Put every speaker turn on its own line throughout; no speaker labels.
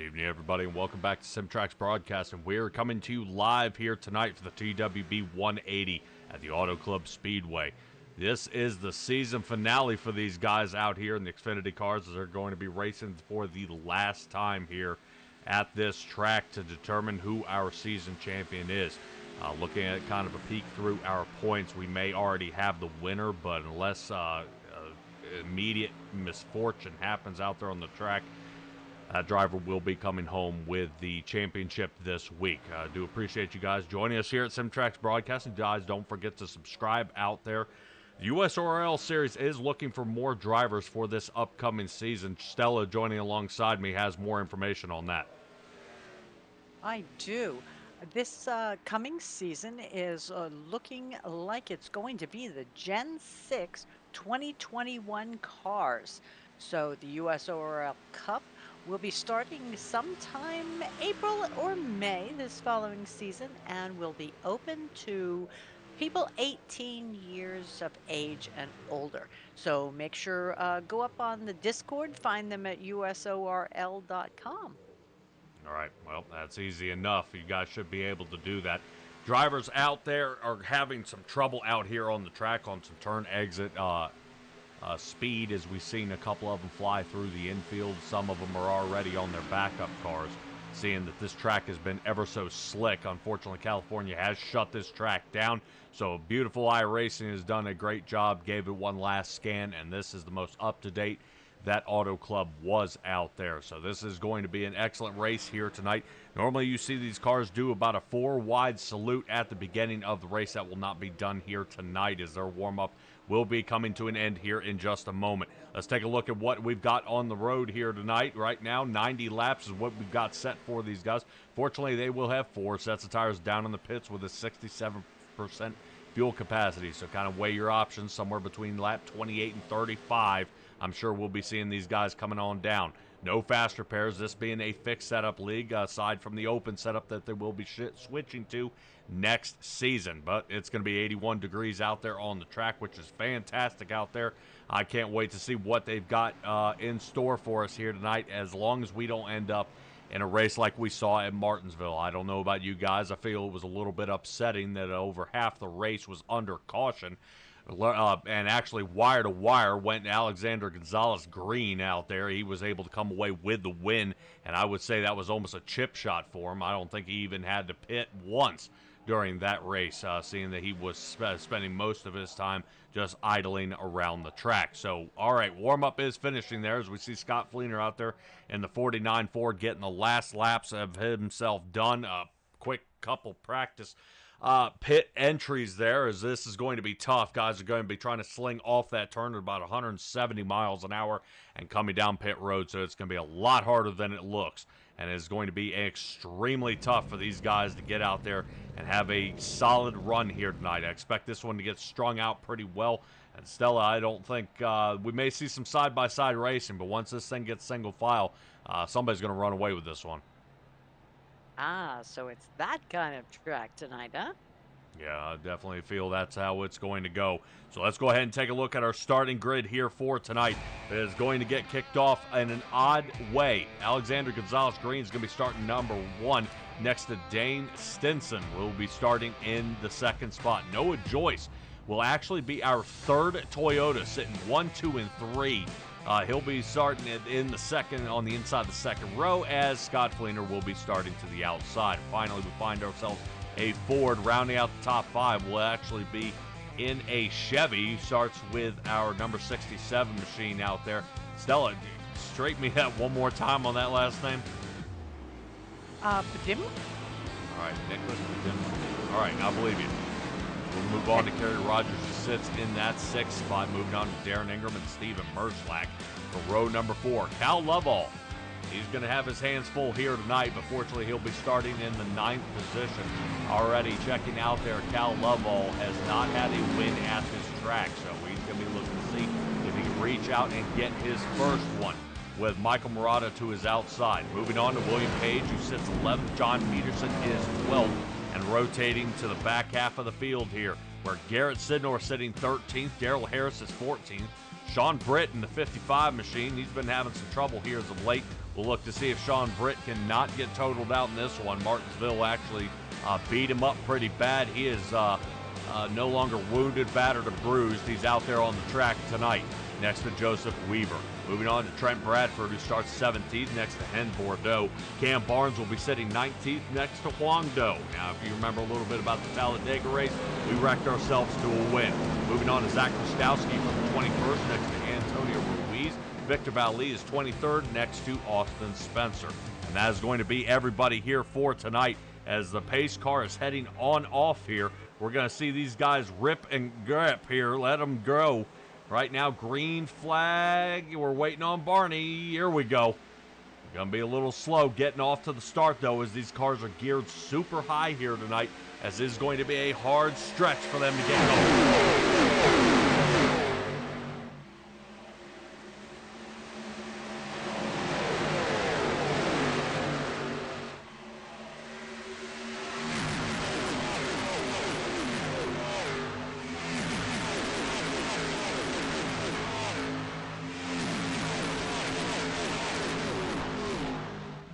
Good evening, everybody, and welcome back to SimTraX Broadcast. And we're coming to you live here tonight for the TWB 180 at the Auto Club Speedway. This is the season finale for these guys out here in the Xfinity cars, as they're going to be racing for the last time here at this track to determine who our season champion is. Looking at kind of a peek through our points, we may already have the winner, but unless immediate misfortune happens out there on the track, that driver will be coming home with the championship this week. I do appreciate you guys joining us here at SimTraX Broadcasting. Guys, don't forget to subscribe out there. The USORL Series is looking for more drivers for this upcoming season. Stella, joining alongside me, has more information on that.
I do. This coming season is looking like it's going to be the Gen 6 2021 cars. So the USORL Cup will be starting sometime April or May this following season and will be open to people 18 years of age and older. So make sure go up on the Discord, find them at usorl.com.
All right, well, that's easy enough. You guys should be able to do that. Drivers out there are having some trouble out here on the track on some turn exit speed, as we've seen a couple of them fly through the infield. Some of them are already on their backup cars, seeing that this track has been ever so slick. Unfortunately, California has shut this track down, so Beautiful iRacing has done a great job, gave it one last scan, and this is the most up-to-date that Auto Club was out there. So this is going to be an excellent race here tonight. Normally you see these cars do about a 4-wide salute at the beginning of the race. That will not be done here tonight, as their warm-up will be coming to an end here in just a moment. Let's take a look at what we've got on the road here tonight. Right now, 90 laps is what we've got set for these guys. Fortunately, they will have 4 sets of tires down in the pits with a 67% fuel capacity. So kind of weigh your options somewhere between lap 28 and 35. I'm sure we'll be seeing these guys coming on down. No fast repairs, this being a fixed setup league, aside from the open setup that they will be switching to next season. But it's going to be 81 degrees out there on the track, which is fantastic out there. I can't wait to see what they've got in store for us here tonight, as long as we don't end up in a race like we saw at Martinsville. I don't know about you guys. I feel it was a little bit upsetting that over half the race was under caution. And actually wire to wire went Alexander Gonzalez Green out there. He was able to come away with the win, and I would say that was almost a chip shot for him. I don't think he even had to pit once during that race, seeing that he was spending most of his time just idling around the track. So, all right, warm-up is finishing there, as we see Scott Fleener out there in the 49 Ford getting the last laps of himself done. Quick couple practice pit entries there, as this is going to be tough. Guys are going to be trying to sling off that turn at about 170 miles an hour and coming down pit road, so it's going to be a lot harder than it looks, and it's going to be extremely tough for these guys to get out there and have a solid run here tonight. I expect this one to get strung out pretty well, and Stella, I don't think we may see some side-by-side racing, but once this thing gets single file, somebody's going to run away with this one.
So it's that kind of track tonight, huh?
Yeah, I definitely feel that's how it's going to go. So let's go ahead and take a look at our starting grid here for tonight. It is going to get kicked off in an odd way. Alexander Gonzalez Green is going to be starting number 1 next to Dane Stinson. Will be starting in the second spot. Noah Joyce will actually be our third Toyota, sitting 1, 2, and 3. He'll be starting in the second, on the inside of the second row, as Scott Fleener will be starting to the outside. Finally, we find ourselves a Ford rounding out the top 5. Will actually be in a Chevy. Starts with our number 67 machine out there. Stella, straighten me out one more time on that last name.
Padim?
All right, Nicholas Padim. All right, I believe you. We'll move on to Kerry Rogers, who sits in that 6th spot. Moving on to Darren Ingram and Steven Merschlack for row number 4. Cal Lovell, he's going to have his hands full here tonight, but fortunately he'll be starting in the 9th position. Already checking out there, Cal Lovell has not had a win at this track, so he's going to be looking to see if he can reach out and get his first one, with Michael Murata to his outside. Moving on to William Page, who sits 11th. John Peterson is 12th. And rotating to the back half of the field here, where Garrett Sidnor sitting 13th, Darrell Harris is 14th, Sean Britt in the 55 machine, he's been having some trouble here as of late. We'll look to see if Sean Britt cannot get totaled out in this one. Martinsville actually beat him up pretty bad. He is no longer wounded, battered, or bruised. He's out there on the track tonight next to Joseph Weaver. Moving on to Trent Bradford, who starts 17th next to Hen Bordeaux. Cam Barnes will be sitting 19th next to Huang Do. Now, if you remember a little bit about the Talladega race, we wrecked ourselves to a win. Moving on to Zach Krastowski from the 21st next to Antonio Ruiz. Victor Vallee is 23rd next to Austin Spencer. And that is going to be everybody here for tonight as the pace car is heading on off here. We're going to see these guys rip and grip here. Let them go. Right now, green flag. We're waiting on Barney. Here we go. Going to be a little slow getting off to the start, though, as these cars are geared super high here tonight, as it is going to be a hard stretch for them to get going.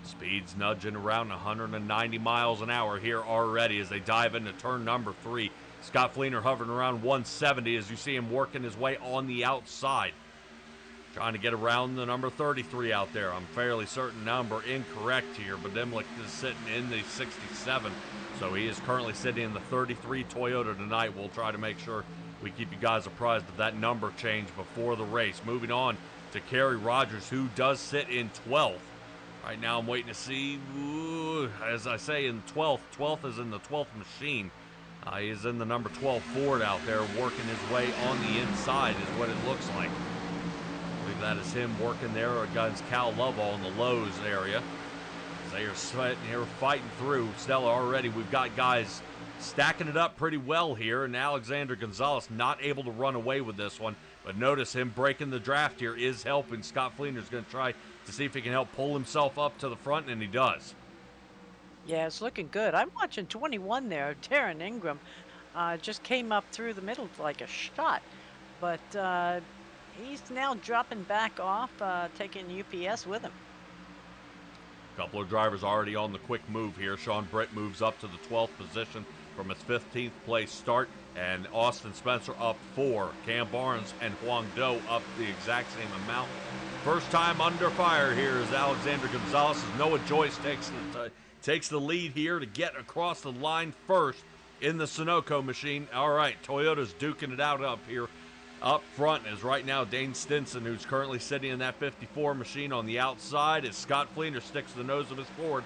Speed's nudging around 190 miles an hour here already as they dive into turn number 3. Scott Fleener hovering around 170 as you see him working his way on the outside. Trying to get around the number 33 out there. I'm fairly certain number incorrect here, but Dimlick is sitting in the 67. So he is currently sitting in the 33 Toyota tonight. We'll try to make sure we keep you guys apprised of that number change before the race. Moving on to Kerry Rogers, who does sit in 12th. Right now I'm waiting to see, as I say, in 12th. 12th is in the 12th machine. He is in the number 12 Ford out there working his way on the inside is what it looks like. I believe that is him working there against Cal Lovell in the Lowe's area. They are sweating here, fighting through. Stella already, we've got guys stacking it up pretty well here, and Alexander Gonzalez not able to run away with this one. But notice him breaking the draft here is helping. Scott Fleener's going to try to see if he can help pull himself up to the front, and he does.
Yeah, it's looking good. I'm watching 21 there. Darren Ingram just came up through the middle like a shot. But he's now dropping back off, taking UPS with him.
A couple of drivers already on the quick move here. Sean Britt moves up to the 12th position from his 15th place start, and Austin Spencer up 4. Cam Barnes and Huang Do up the exact same amount. First time under fire here is Alexander Gonzalez as Noah Joyce takes the lead here to get across the line first in the Sunoco machine. All right, Toyota's duking it out up here. Up front is right now Dane Stinson, who's currently sitting in that 54 machine on the outside, as Scott Fleener sticks the nose of his Ford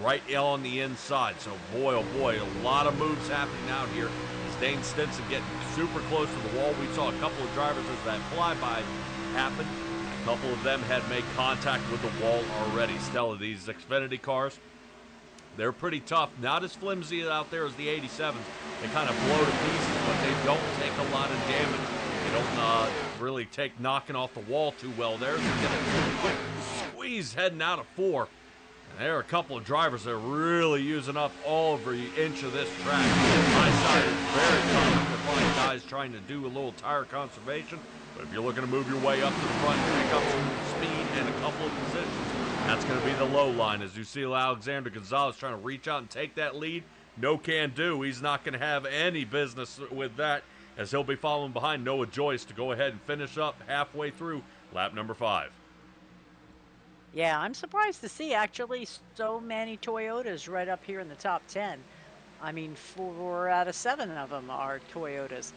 right on the inside. So boy, oh boy, a lot of moves happening out here as Dane Stinson getting super close to the wall. We saw a couple of drivers as that flyby happened. A couple of them had made contact with the wall already. Stella, these Xfinity cars, they're pretty tough. Not as flimsy out there as the 87s. They kind of blow to pieces, but they don't take a lot of damage. They don't really take knocking off the wall too well there. They get a quick squeeze heading out of 4. And there are a couple of drivers that are really using up every inch of this track. My side is very common to find guys trying to do a little tire conservation. But if you're looking to move your way up to the front, pick up some speed and a couple of positions, that's going to be the low line. As you see Alexander Gonzalez trying to reach out and take that lead, no can do. He's not going to have any business with that, as he'll be following behind Noah Joyce to go ahead and finish up halfway through lap number 5.
Yeah, I'm surprised to see actually so many Toyotas right up here in the top 10. I mean, 4 out of 7 of them are Toyotas.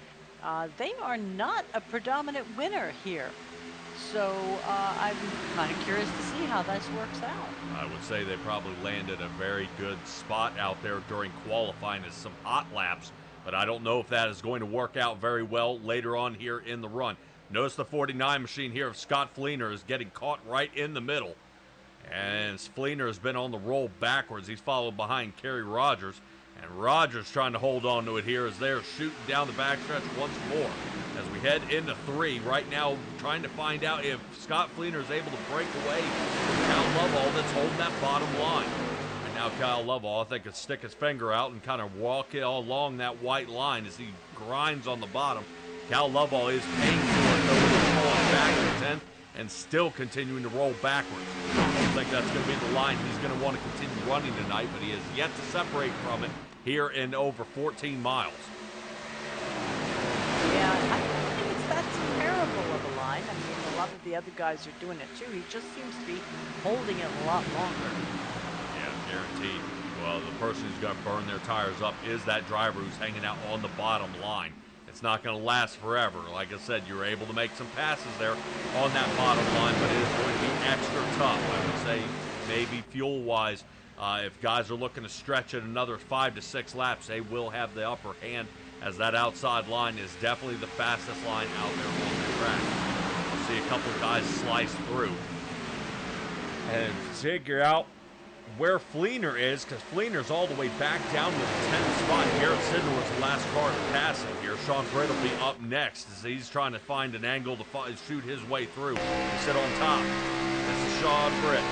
They are not a predominant winner here. So I'm kind of curious to see how this works out.
I would say they probably landed a very good spot out there during qualifying as some hot laps, but I don't know if that is going to work out very well later on here in the run. Notice the 49 machine here of Scott Fleener is getting caught right in the middle. And Fleener has been on the roll backwards. He's followed behind Kerry Rogers. And Rogers trying to hold on to it here as they're shooting down the backstretch once more. As we head into 3, right now trying to find out if Scott Fleener is able to break away from Cal Lovell that's holding that bottom line. And now Kyle Lovell, I think, could stick his finger out and kind of walk it along that white line as he grinds on the bottom. Cal Lovell is paying for it, though, with his falling back to 10th and still continuing to roll backwards. I think that's going to be the line he's going to want to continue running tonight, but he has yet to separate from it here in over 14 miles.
Yeah, I don't think it's that terrible of a line. I mean, a lot of the other guys are doing it too. He just seems to be holding it a lot longer.
Yeah, guaranteed. Well, the person who's going to burn their tires up is that driver who's hanging out on the bottom line. It's not going to last forever. Like I said, you're able to make some passes there on that bottom line, but it is going to be extra tough. I would say maybe fuel-wise, if guys are looking to stretch it another 5 to 6 laps, they will have the upper hand, as that outside line is definitely the fastest line out there on the track. We'll see a couple guys slice through and figure out where Fleener is, because Fleener's all the way back down to the 10th spot. Garrett Sidner was the last car to pass him here. Sean Britt will be up next as he's trying to find an angle to shoot his way through and sit on top. This is Sean Britt.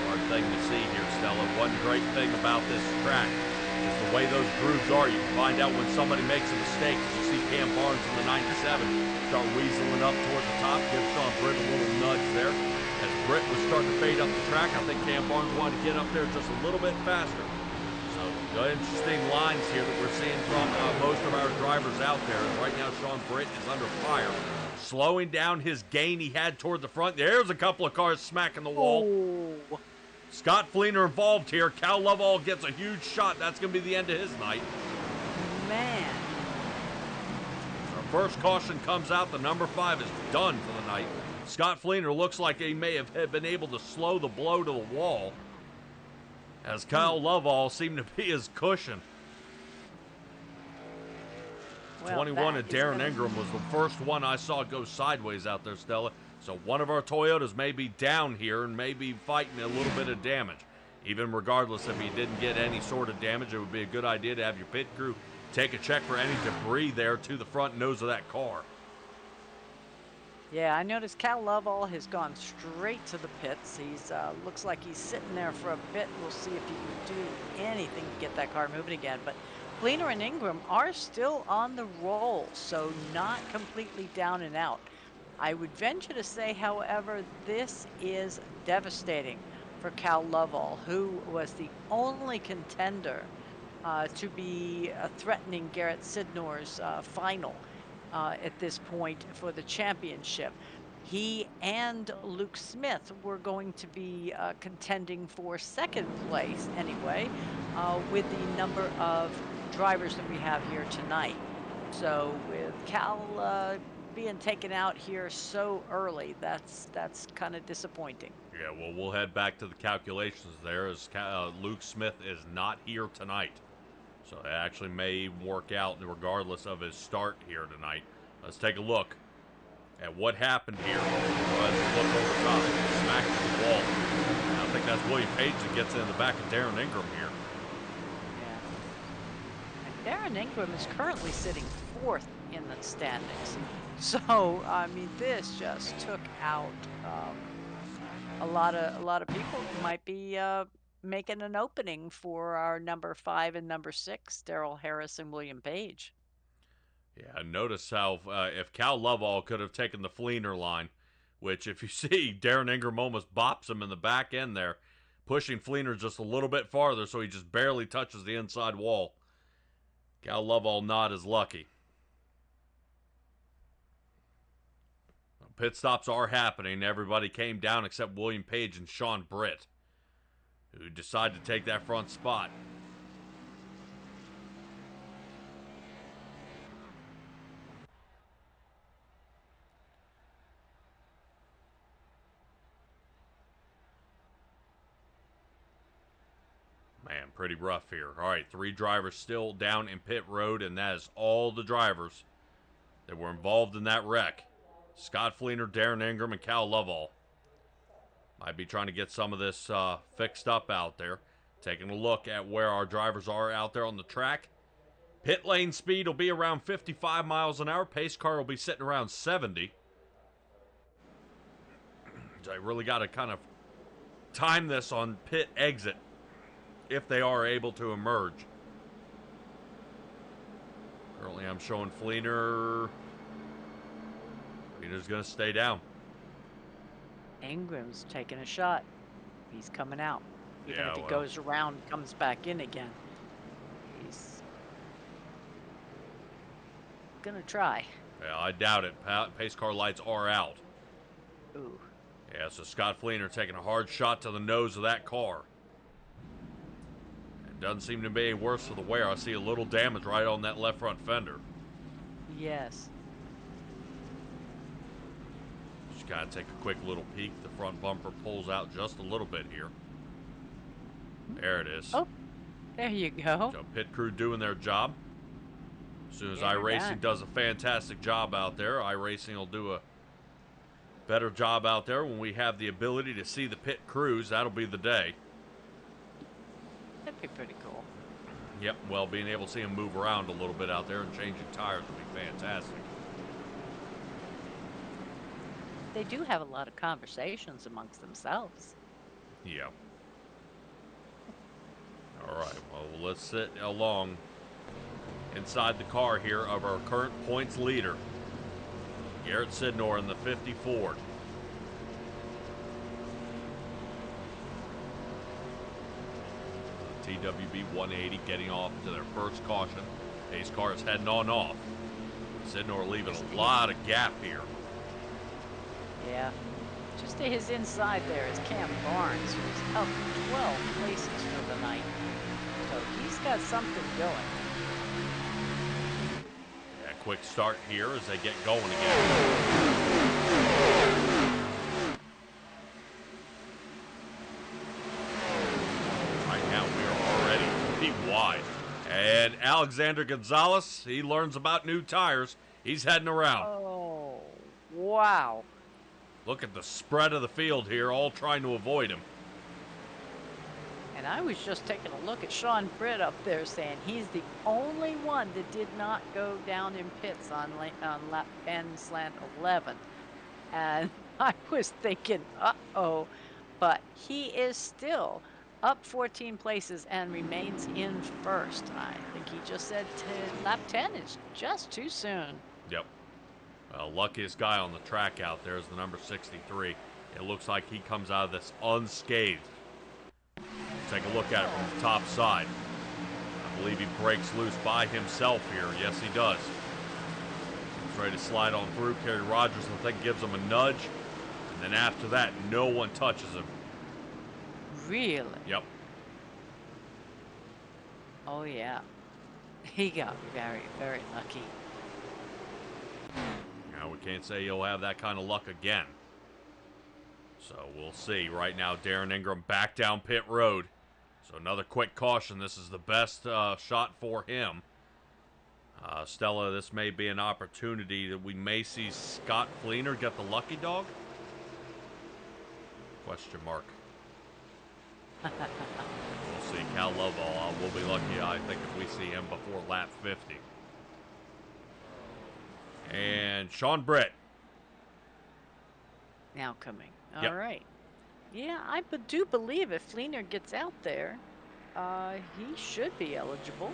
Hard thing to see here, Stella. One great thing about this track is the way those grooves are. You can find out when somebody makes a mistake. You see Cam Barnes in the 97 start weaseling up toward the top, give Sean Britt a little nudge there. As Britt was starting to fade up the track, I think Cam Barnes wanted to get up there just a little bit faster. So interesting lines here that we're seeing from most of our drivers out there. Right now, Sean Britt is under fire, slowing down his gain he had toward the front. There's a couple of cars smacking the wall.
Oh.
Scott Fleener involved here. Cal Lovell gets a huge shot. That's going to be the end of his night.
Man.
Our first caution comes out. The number 5 is done for the night. Scott Fleener looks like he may have been able to slow the blow to the wall, as Kyle Lovell seemed to be his cushion.
Well,
21 and Darren Ingram was the first one I saw go sideways out there, Stella. So one of our Toyotas may be down here and may be fighting a little bit of damage. Even regardless if he didn't get any sort of damage, it would be a good idea to have your pit crew take a check for any debris there to the front nose of that car.
Yeah, I noticed Cal Lovell has gone straight to the pits. He's looks like he's sitting there for a bit. We'll see if he can do anything to get that car moving again. But Fleener and Ingram are still on the roll, so not completely down and out. I would venture to say, however, this is devastating for Cal Lovell, who was the only contender to be threatening Garrett Sidnor's final at this point for the championship. He and Luke Smith were going to be contending for second place anyway, with the number of drivers that we have here tonight. So with Cal being taken out here so early, that's kind of disappointing.
Yeah, well, we'll head back to the calculations there, as Luke Smith is not here tonight. So it actually may work out regardless of his start here tonight. Let's take a look at what happened here. Let's look over top, smack the wall. And I think that's William Page that gets in the back of Darren Ingram here.
Yeah. And Darren Ingram is currently sitting 4th in the standings. So, I mean, this just took out a lot of people who might be making an opening for our number 5 and number 6, Darrell Harris and William Page.
Yeah, notice how if Cal Lovell could have taken the Fleener line, which if you see, Darren Ingram almost bops him in the back end there, pushing Fleener just a little bit farther so he just barely touches the inside wall. Cal Lovell not as lucky. Pit stops are happening. Everybody came down except William Page and Sean Britt, who decided to take that front spot. Man, pretty rough here. All right, 3 drivers still down in pit road, and that is all the drivers that were involved in that wreck. Scott Fleener, Darren Ingram, and Cal Lovell. Might be trying to get some of this fixed up out there. Taking a look at where our drivers are out there on the track. Pit lane speed will be around 55 miles an hour. Pace car will be sitting around 70. So I really got to kind of time this on pit exit if they are able to emerge. Currently, I'm showing Fleener. Fleener's going to stay down.
Ingram's taking a shot. He's coming out. Even
Yeah,
if he
well.
goes around, comes back in again. He's gonna try.
Yeah, I doubt it. Pace car lights are out.
Ooh.
Yeah, so Scott Fleener taking a hard shot to the nose of that car. It doesn't seem to be any worse for the wear. I see a little damage right on that left front fender.
Yes.
Just gotta take a quick little peek. The front bumper pulls out just a little bit here. There it is.
Oh, there you go.
So pit crew doing their job. As soon as
Yeah,
iRacing does a fantastic job out there, iRacing will do a better job out there when we have the ability to see the pit crews. That'll be the day.
That'd be pretty cool.
Yep, well, being able to see them move around a little bit out there and changing tires would be fantastic.
They do have a lot of conversations amongst themselves.
Yeah. All right, well, let's sit along inside the car here of our current points leader, Garrett Sidnor in the 50 Ford. TWB 180 getting off to their first caution. Pace car is heading on off. Sidnor leaving a lot of gap here.
Yeah. Just to his inside there is Cam Barnes, who's up 12 places for the night. So he's got something going.
A quick start here as they get going again. Right now we are already pretty wide. And Alexander Gonzalez, he learns about new tires. He's heading around.
Oh, wow.
Look at the spread of the field here, all trying to avoid him.
And I was just taking a look at Sean Britt up there saying he's the only one that did not go down in pits on lap 10/11. And I was thinking, uh-oh. But he is still up 14 places and remains in first. I think he just said lap 10 is just too soon.
Yep. Well, luckiest guy on the track out there is the number 63. It looks like he comes out of this unscathed. Take a look at it from the top side. I believe he breaks loose by himself here. Yes, he does. He's ready to slide on through. Kerry Rogers, I think, gives him a nudge. And then after that, no one touches him.
Really?
Yep.
Oh, yeah. He got very, very lucky.
Now, we can't say he'll have that kind of luck again. So we'll see. Right now, Darren Ingram back down pit road. So another quick caution. This is the best shot for him. Stella, this may be an opportunity that we may see Scott Fleener get the lucky dog? Question mark. We'll see. Cal Lovell will be lucky, I think, if we see him before lap 50. And Sean Britt.
Now coming.
Yep.
All right. Yeah, I do believe if Fleener gets out there, he should be eligible.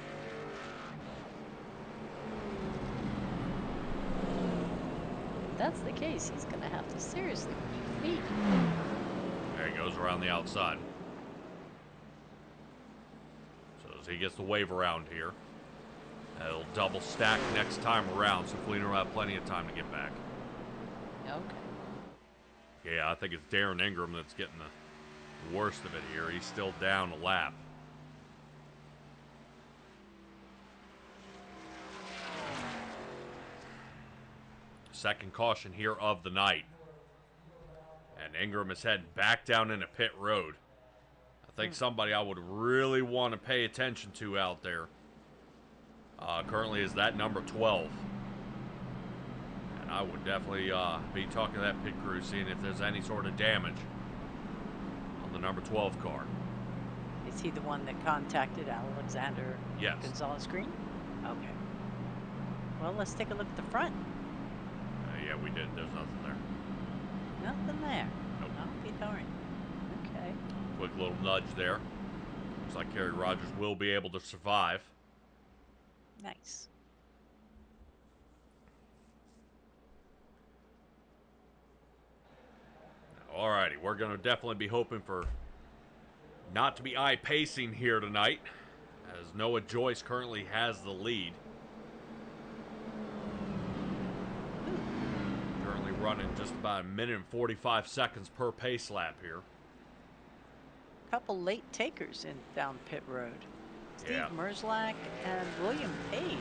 If that's the case, he's going to have to seriously compete.
There he goes around the outside. So as he gets the wave around here, it'll double stack next time around, so Fleener will have plenty of time to get back.
Okay.
Yeah, I think it's Darren Ingram that's getting the worst of it here. He's still down a lap. Second caution here of the night. And Ingram is heading back down into pit road. I think somebody I would really want to pay attention to out there currently is that number 12. And I would definitely be talking to that pit crew, seeing if there's any sort of damage on the number 12 car.
Is he the one that contacted Alexander
Yes.
Gonzalez Green? Okay. Well, let's take a look at the front.
Yeah, we did. There's nothing there.
Nothing there.
Nope.
I'll be darned. Okay.
Quick little nudge there. Looks like Kerry Rogers will be able to survive.
Nice.
Alrighty, we're going to definitely be hoping for not to be eye-pacing here tonight, as Noah Joyce currently has the lead. Currently running just about 1:45 per pace lap here.
Couple late takers in down pit road. Steve
Yeah.
Merzlak and William Page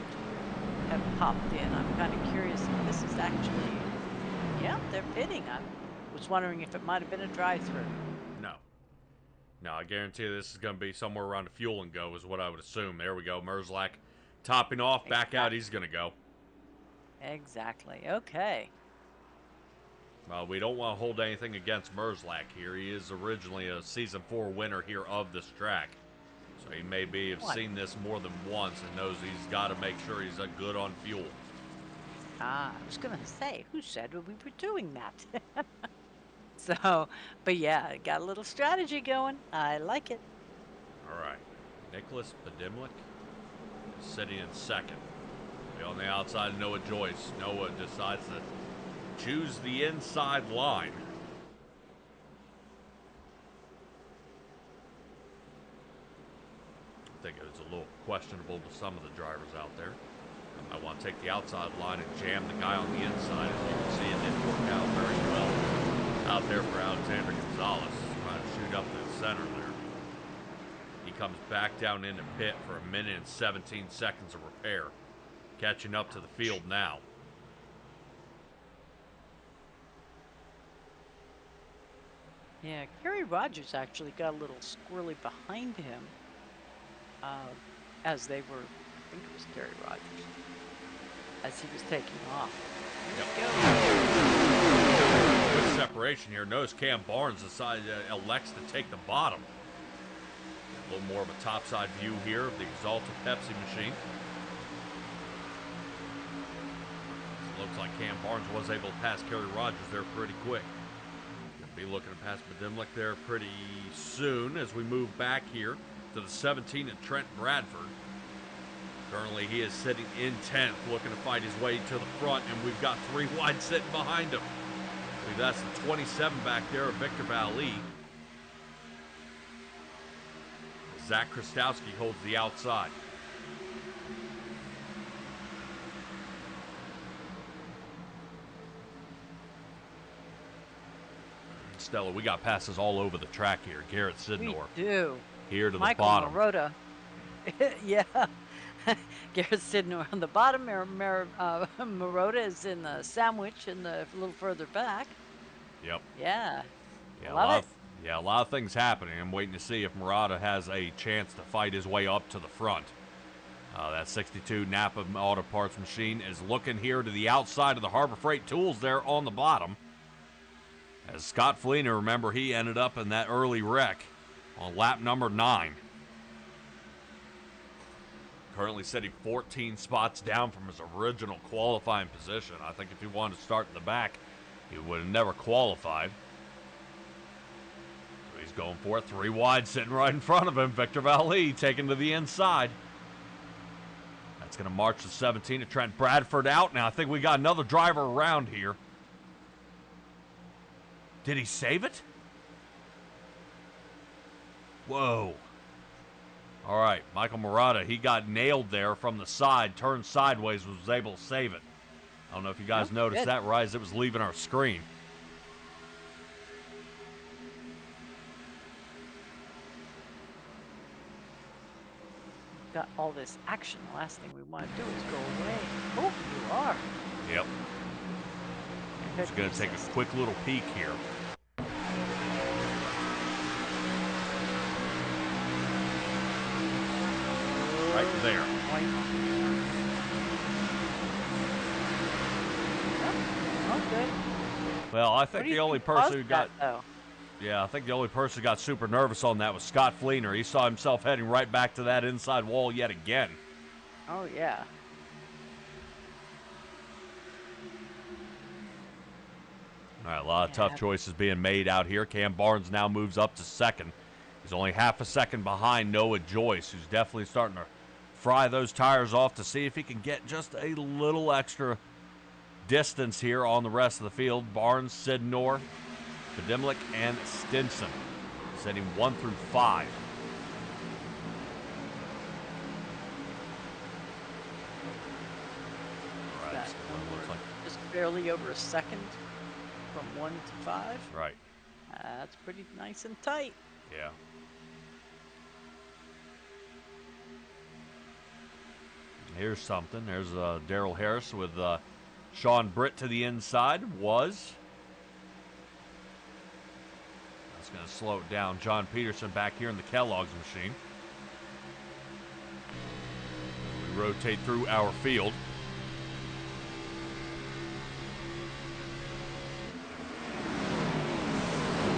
have popped in. I'm kind of curious if this is actually, yeah, they're pitting. I was wondering if it might have been a drive-through.
No, I guarantee this is going to be somewhere around the fuel and go is what I would assume. There we go. Merzlak topping off. Back out he's going to go.
Exactly. Okay.
Well, we don't want to hold anything against Merzlak here. He is originally a Season 4 winner here of this track. So he may have seen this more than once and knows he's got to make sure he's good on fuel.
I was going to say, who said we were doing that? So, but yeah, got a little strategy going. I like it.
All right. Nicholas Bedimlik is sitting in second. On the outside, Noah Joyce. Noah decides to choose the inside line. I think it was a little questionable to some of the drivers out there. I want to take the outside line and jam the guy on the inside. As you can see, it didn't work out very well out there for Alexander Gonzalez, trying to shoot up to the center there. He comes back down into pit for 1:17 of repair, catching up to the field now.
Yeah, Kerry Rogers actually got a little squirrely behind him as they were, I think it was Kerry Rogers, as he was taking off.
Good separation here. Notice Cam Barnes elects to take the bottom. A little more of a topside view here of the Exalta Pepsi machine. Looks like Cam Barnes was able to pass Kerry Rogers there pretty quick. Be looking to pass Bedimlik there pretty soon as we move back here to the 17 and Trent Bradford. Currently he is sitting in 10th, looking to fight his way to the front, and we've got 3 wide sitting behind him. I believe that's the 27 back there of Victor Valley. Zach Krastowski holds the outside. Stella, we got passes all over the track here. Garrett Sidnor.
We do.
Here to
Michael
the bottom.
Marotta. Yeah. Garrett Sidnor on the bottom. Marotta is in the sandwich and a little further back.
Yep.
Yeah.
Love it. A lot of things happening. I'm waiting to see if Marotta has a chance to fight his way up to the front. That 62 Napa Auto Parts machine is looking here to the outside of the Harbor Freight Tools there on the bottom. As Scott Fleener, remember, he ended up in that early wreck on lap number 9. Currently sitting 14 spots down from his original qualifying position. I think if he wanted to start in the back, he would have never qualified. So he's going for it. 3 wide sitting right in front of him. Victor Valley taken to the inside. That's going to march the 17 to Trent Bradford out. Now I think we got another driver around here. Did he save it? Whoa. All right, Michael Marotta, he got nailed there from the side, turned sideways, was able to save it. I don't know if you guys noticed that right as it was leaving our screen.
Got all this action. The last thing we want to do is go away. Oh, you are.
Yep. Just going to take a quick little peek here. Right there.
Oh, good.
Well, I think the only person who got...
That,
yeah, I think the only person who got super nervous on that was Scott Fleener. He saw himself heading right back to that inside wall yet again.
Oh, yeah.
All right, a lot of tough choices being made out here. Cam Barnes now moves up to second. He's only half a second behind Noah Joyce, who's definitely starting to fry those tires off to see if he can get just a little extra distance here on the rest of the field. Barnes, Sidnor, Bedimlik, and Stinson setting 1 through 5. All right, so it looks like
just barely over a second from 1 to 5.
right.
That's pretty nice and tight.
Yeah. Here's something. There's Darrell Harris with Sean Britt to the inside. That's going to slow it down. John Peterson back here in the Kellogg's machine. We rotate through our field.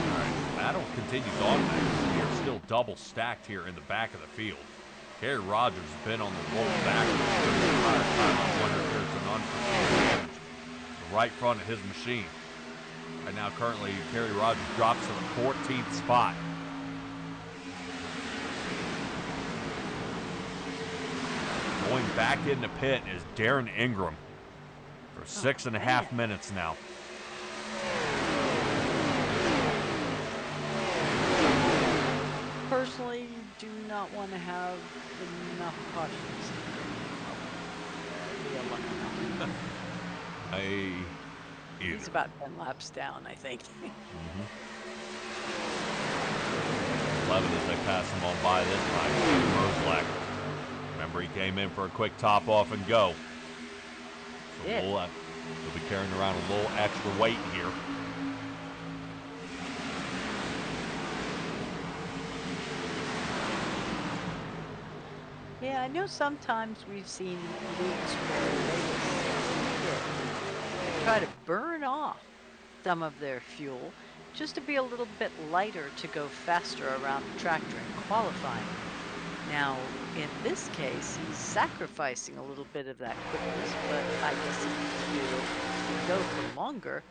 All right, battle continues on. We're still double stacked here in the back of the field. Kerry Rogers has been on the roll back the entire time. I wonder if there's an unforeseen damage to the right front of his machine. Right now, currently, Kerry Rogers drops to the 14th spot. Going back in the pit is Darren Ingram for 6.5 minutes now.
Personally, do not want to have enough cautions. He's about 10 laps down, I think.
11 as they pass him on by this time. Remember, he came in for a quick top off and go. So
Yeah.
we'll be carrying around a little extra weight here.
Yeah, I know sometimes we've seen leagues where they try to burn off some of their fuel just to be a little bit lighter to go faster around the track during qualifying. Now, in this case, he's sacrificing a little bit of that quickness, but I guess he needs to be able to go for longer,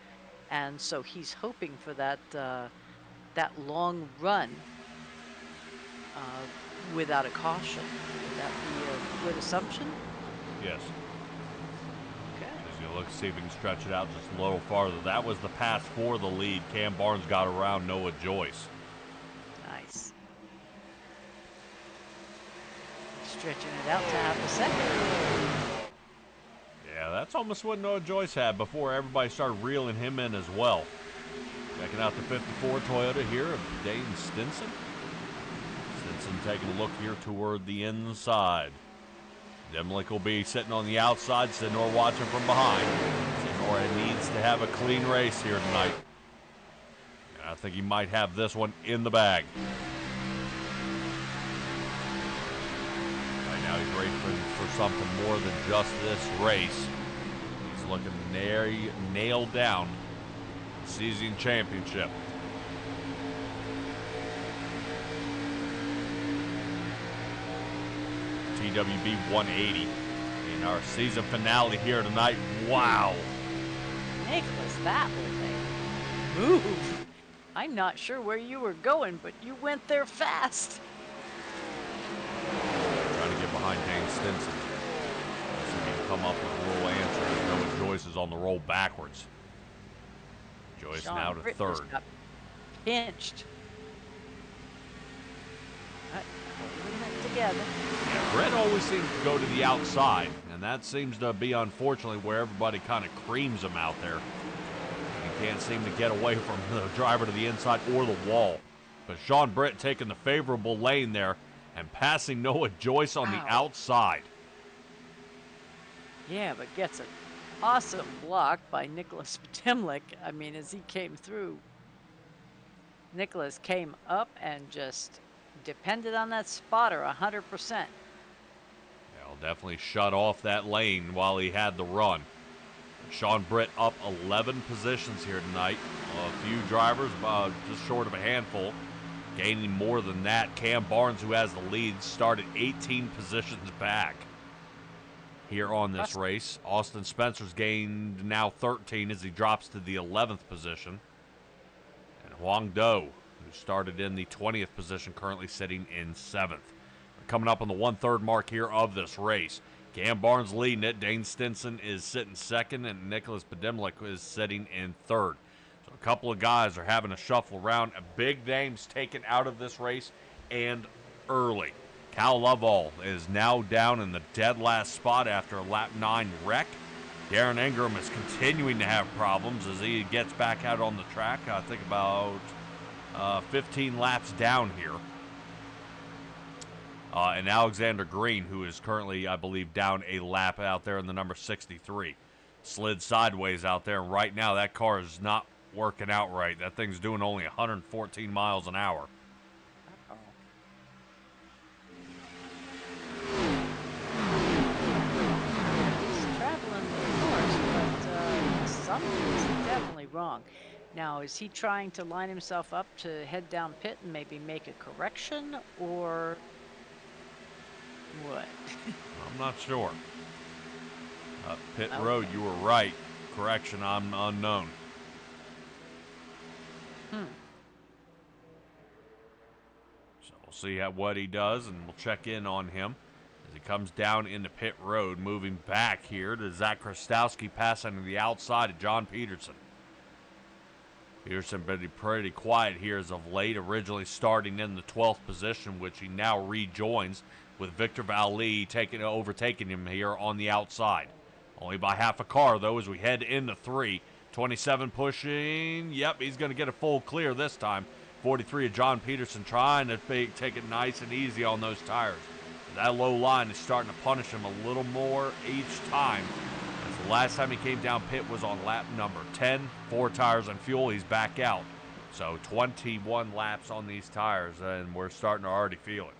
and so he's hoping for that that long run without a caution. Would that be a good assumption?
Yes.
Okay.
He's going to look to see if he can stretch it out just a little farther. That was the pass for the lead. Cam Barnes got around Noah Joyce.
Nice. Stretching it out to half a second.
Yeah, that's almost what Noah Joyce had before everybody started reeling him in as well. Checking out the 54 Toyota here of Dane Stinson. Stinson taking a look here toward the inside. Demlick will be sitting on the outside. Sidnor watching from behind. Sidnor needs to have a clean race here tonight. And I think he might have this one in the bag. Right now he's racing for something more than just this race. He's looking to nail down the season championship. TWB 180 in our season finale here tonight. Wow.
Nicholas, that was a move. I'm not sure where you were going, but you went there fast.
Trying to get behind Dane Stinson. So he can come up with a little answer as Noah Joyce is on the roll backwards. Joyce
Sean
now to
Britt
third.
just got pinched. Holding it together.
Yeah, Brett always seems to go to the outside, and that seems to be, unfortunately, where everybody kind of creams him out there. He can't seem to get away from the driver to the inside or the wall. But Sean Britt taking the favorable lane there and passing Noah Joyce on the outside.
Yeah, but gets an awesome block by Nicholas Bedimlik. I mean, as he came through, Nicholas came up and just depended on that spotter 100%.
He'll definitely shut off that lane while he had the run. Sean Britt up 11 positions here tonight. A few drivers just short of a handful. Gaining more than that, Cam Barnes, who has the lead, started 18 positions back here on this race. Austin Spencer's gained now 13 as he drops to the 11th position. And Huang Do, who's started in the 20th position, currently sitting in 7th. Coming up on the 1/3 mark here of this race. Cam Barnes leading it. Dane Stinson is sitting 2nd, and Nicholas Podimlik is sitting in 3rd. So a couple of guys are having a shuffle around. Big names taken out of this race, and early. Cal Lovell is now down in the dead last spot after a lap 9 wreck. Darren Ingram is continuing to have problems as he gets back out on the track. I think about 15 laps down here. And Alexander Green, who is currently, I believe, down a lap out there in the number 63. Slid sideways out there, and right now that car is not working out right. That thing's doing only 114 miles an hour.
He's traveling, of course, but something's definitely wrong. Now, is he trying to line himself up to head down pit and maybe make a correction, or what?
I'm not sure. Pit road, you were right. Correction, I'm unknown. So we'll see what he does, and we'll check in on him as he comes down into pit road, moving back here to Zach Krastowski, passing to the outside of John Peterson. Peterson been pretty quiet here as of late, originally starting in the 12th position, which he now rejoins with Victor Vallee overtaking him here on the outside. Only by half a car, though, as we head into 3. 27 pushing. Yep, he's going to get a full clear this time. 43 of John Peterson trying to take it nice and easy on those tires. That low line is starting to punish him a little more each time. As the last time he came down pit was on lap number 10. 4 tires and fuel, he's back out. So 21 laps on these tires, and we're starting to already feel it.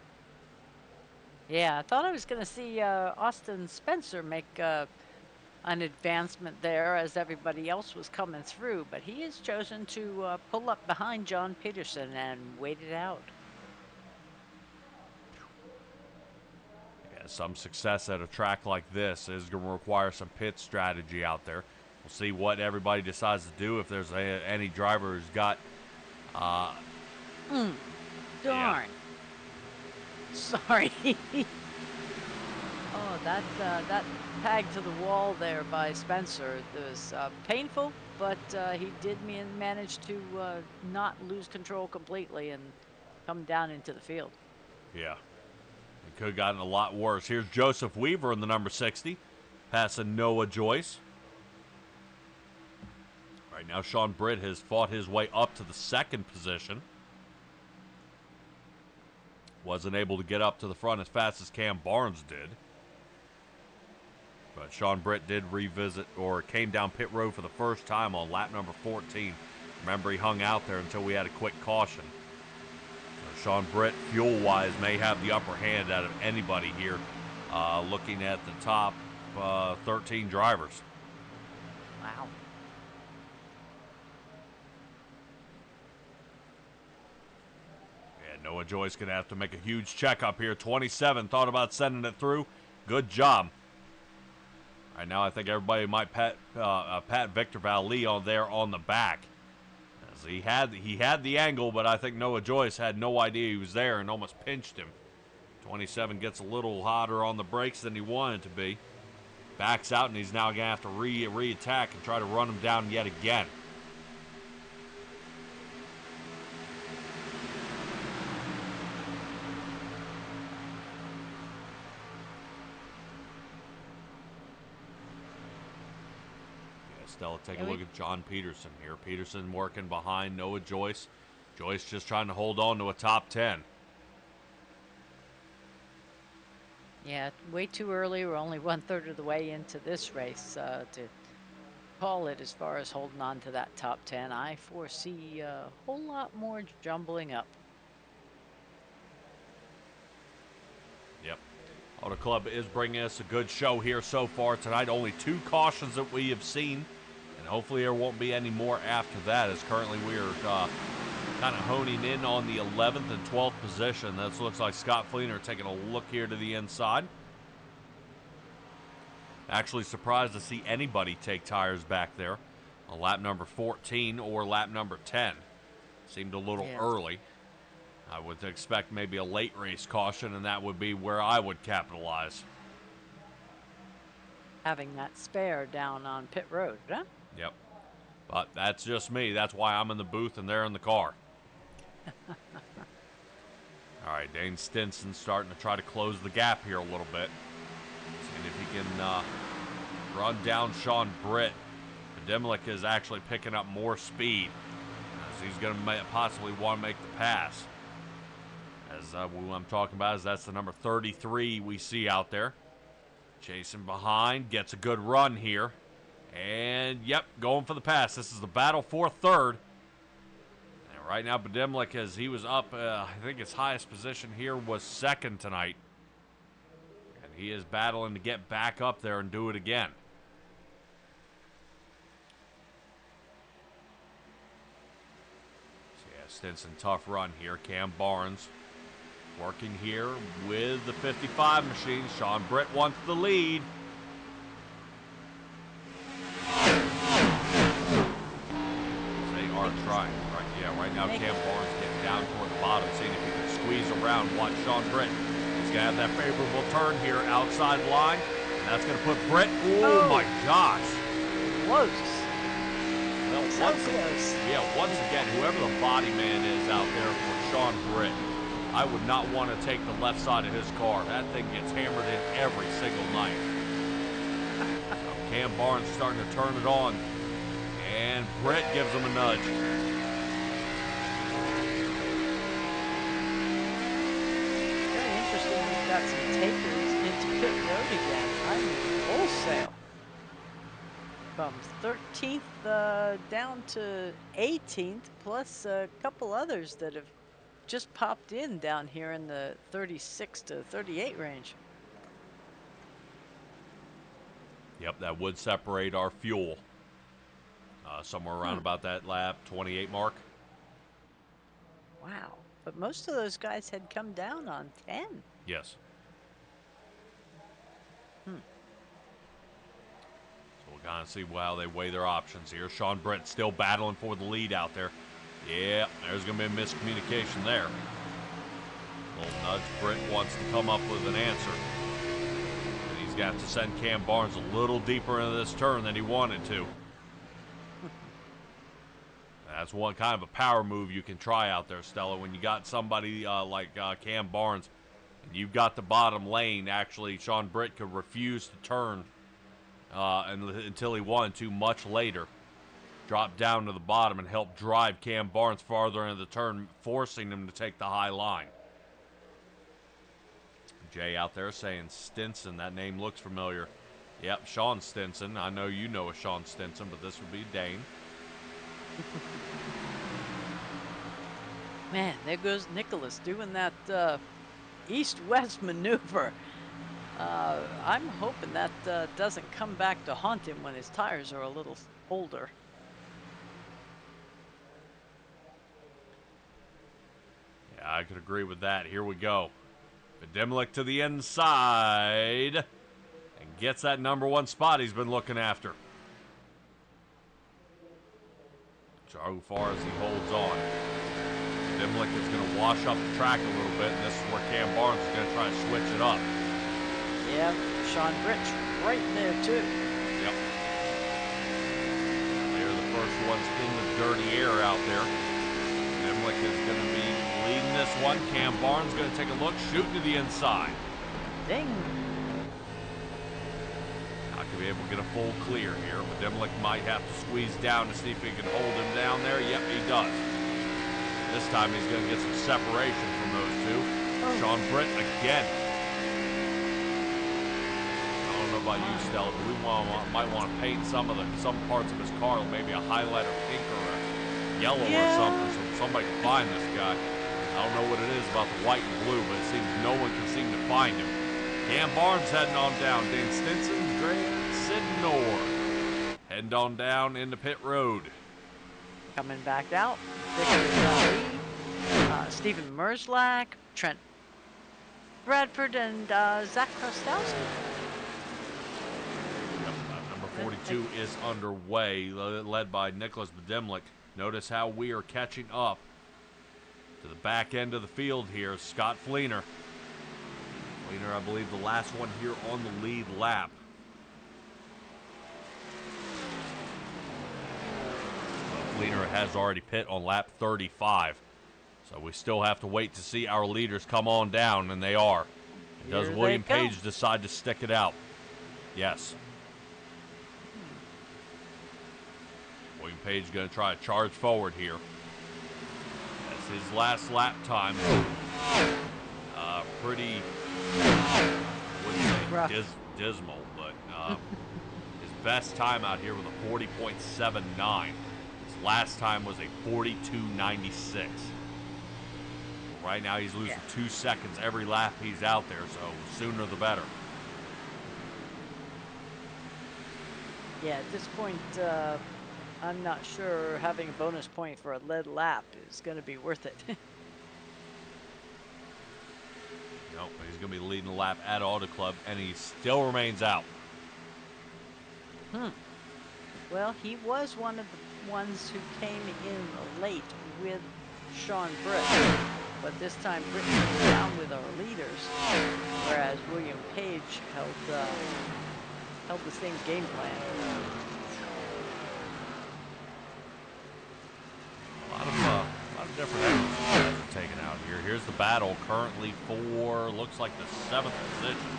Yeah, I thought I was going to see Austin Spencer make an advancement there as everybody else was coming through, but he has chosen to pull up behind John Peterson and wait it out.
Yeah, some success at a track like this is going to require some pit strategy out there. We'll see what everybody decides to do. If there's any driver who's got...
Darn.
Yeah.
Sorry. Oh, that tag to the wall there by Spencer was painful, but he did manage to not lose control completely and come down into the field.
Yeah. It could have gotten a lot worse. Here's Joseph Weaver in the number 60, passing Noah Joyce. Right now, Sean Britt has fought his way up to the 2nd position. Wasn't able to get up to the front as fast as Cam Barnes did. But Sean Britt did came down pit road for the first time on lap number 14. Remember, he hung out there until we had a quick caution. So Sean Britt, fuel-wise, may have the upper hand out of anybody here, looking at the top 13 drivers.
Wow.
Noah Joyce going to have to make a huge checkup here. 27, thought about sending it through. Good job. Right now, I think everybody might pat Victor Vallee on there on the back. As he had the angle, but I think Noah Joyce had no idea he was there and almost pinched him. 27 gets a little hotter on the brakes than he wanted to be. Backs out, and he's now going to have to re-attack and try to run him down yet again. Stella, take a look at John Peterson here. Peterson working behind Noah Joyce. Joyce just trying to hold on to a top 10.
Yeah, way too early. We're only 1/3 of the way into this race to call it as far as holding on to that top 10. I foresee a whole lot more jumbling up.
Yep. Auto Club is bringing us a good show here so far tonight. Only 2 cautions that we have seen. And hopefully there won't be any more after that, as currently we are kind of honing in on the 11th and 12th position. That looks like Scott Fleener taking a look here to the inside. Actually surprised to see anybody take tires back there on lap number 14 or lap number 10. Seemed a little
Yes.
early. I would expect maybe a late race caution, and that would be where I would capitalize.
Having that spare down on pit road, huh?
Yep. But that's just me. That's why I'm in the booth and they're in the car. All right, Dane Stinson starting to try to close the gap here a little bit. Seeing if he can run down Sean Britt. Demlick is actually picking up more speed as he's going to possibly want to make the pass. As what I'm talking about is that's the number 33 we see out there. Chasing behind, gets a good run here. And, yep, going for the pass. This is the battle for third. And right now, Bedemlik, as he was up, I think his highest position here was second tonight. And he is battling to get back up there and do it again. So, yeah, Stinson, tough run here. Cam Barnes working here with the 55 machine. Sean Britt wants the lead. They are trying. Right, yeah, right now Cam Barnes getting down toward the bottom, seeing if he can squeeze around. Watch Sean Britt. He's going to have that favorable turn here outside line. And that's going to put Britt. Oh, my gosh.
Close.
Well,
So close.
Once again, whoever the body man is out there for Sean Britt, I would not want to take the left side of his car. That thing gets hammered in every single night. So Cam Barnes starting to turn it on. And Britt gives him a nudge.
Very interesting. We've got some takers into pit road again. I mean, wholesale. From 13th down to 18th, plus a couple others that have just popped in down here in the 36 to 38 range.
Yep, that would separate our fuel. Somewhere around about that lap 28 mark.
Wow. But most of those guys had come down on 10.
Yes. So we'll kind of see how they weigh their options here. Sean Britt still battling for the lead out there. Yeah, there's going to be a miscommunication there. Little nudge. Britt wants to come up with an answer. And he's got to send Cam Barnes a little deeper into this turn than he wanted to. That's one kind of a power move you can try out there, Stella. When you got somebody like Cam Barnes, and you've got the bottom lane, actually, Sean Britt could refuse to turn until he wanted to much later. Drop down to the bottom and help drive Cam Barnes farther into the turn, forcing him to take the high line. Jay out there saying Stinson. That name looks familiar. Yep, Sean Stinson. I know you know a Sean Stinson, but this would be Dane.
Man, there goes Nicholas doing that east-west maneuver. I'm hoping that doesn't come back to haunt him when his tires are a little older.
Yeah, I could agree with that. Here we go. Demlick to the inside and gets that number one spot he's been looking after. So far as he holds on. Demlick is going to wash up the track a little bit, and this is where Cam Barnes is going to try to switch it up.
Yeah, Sean Britt's right in there too.
Yep. They're the first ones in the dirty air out there. Demlick is going to be leading this one. Cam Barnes going to take a look, shooting to the inside.
Ding.
Not going to be able to get a full clear here, but Demlick might have to squeeze down to see if he can hold him down there. Yep, he does. This time he's going to get some separation from those two. Oh. Sean Britt again. I don't know about you, Stella, but we might want to paint some parts of his car, maybe a highlighter pink or a yellow or something, so somebody can find this guy. I don't know what it is about the white and blue, but it seems no one can seem to find him. Cam Barnes heading on down. Dane Stinson, Dre Sidnor heading on down into pit road.
Coming back out. Stephen Merzlak, Trent Bradford, and Zach Kostowski.
Number 42 is underway, led by Nicholas Bedemlik. Notice how we are catching up To the back end of the field here, Scott Fleener. Fleener, I believe, the last one here on the lead lap. Fleener has already pit on lap 35. So we still have to wait to see our leaders come on down, and they are. Does William Page decide to stick it out? Yes. William Page going to try to charge forward here. That's his last lap time. Pretty, I wouldn't say dismal, but his best time out here was a 40.79. His last time was a 42.96. Right now he's losing 2 seconds every lap he's out there, so sooner the better.
Yeah, at this point, I'm not sure having a bonus point for a lead lap is going to be worth it.
Nope, he's going to be leading the lap at Auto Club, and he still remains out.
Well, he was one of the ones who came in late with Sean Britt. But this time Britt came down with our leaders, whereas William Page held the same game plan.
A lot of different angles are taken out here. Here's the battle currently for, looks like the 7th position.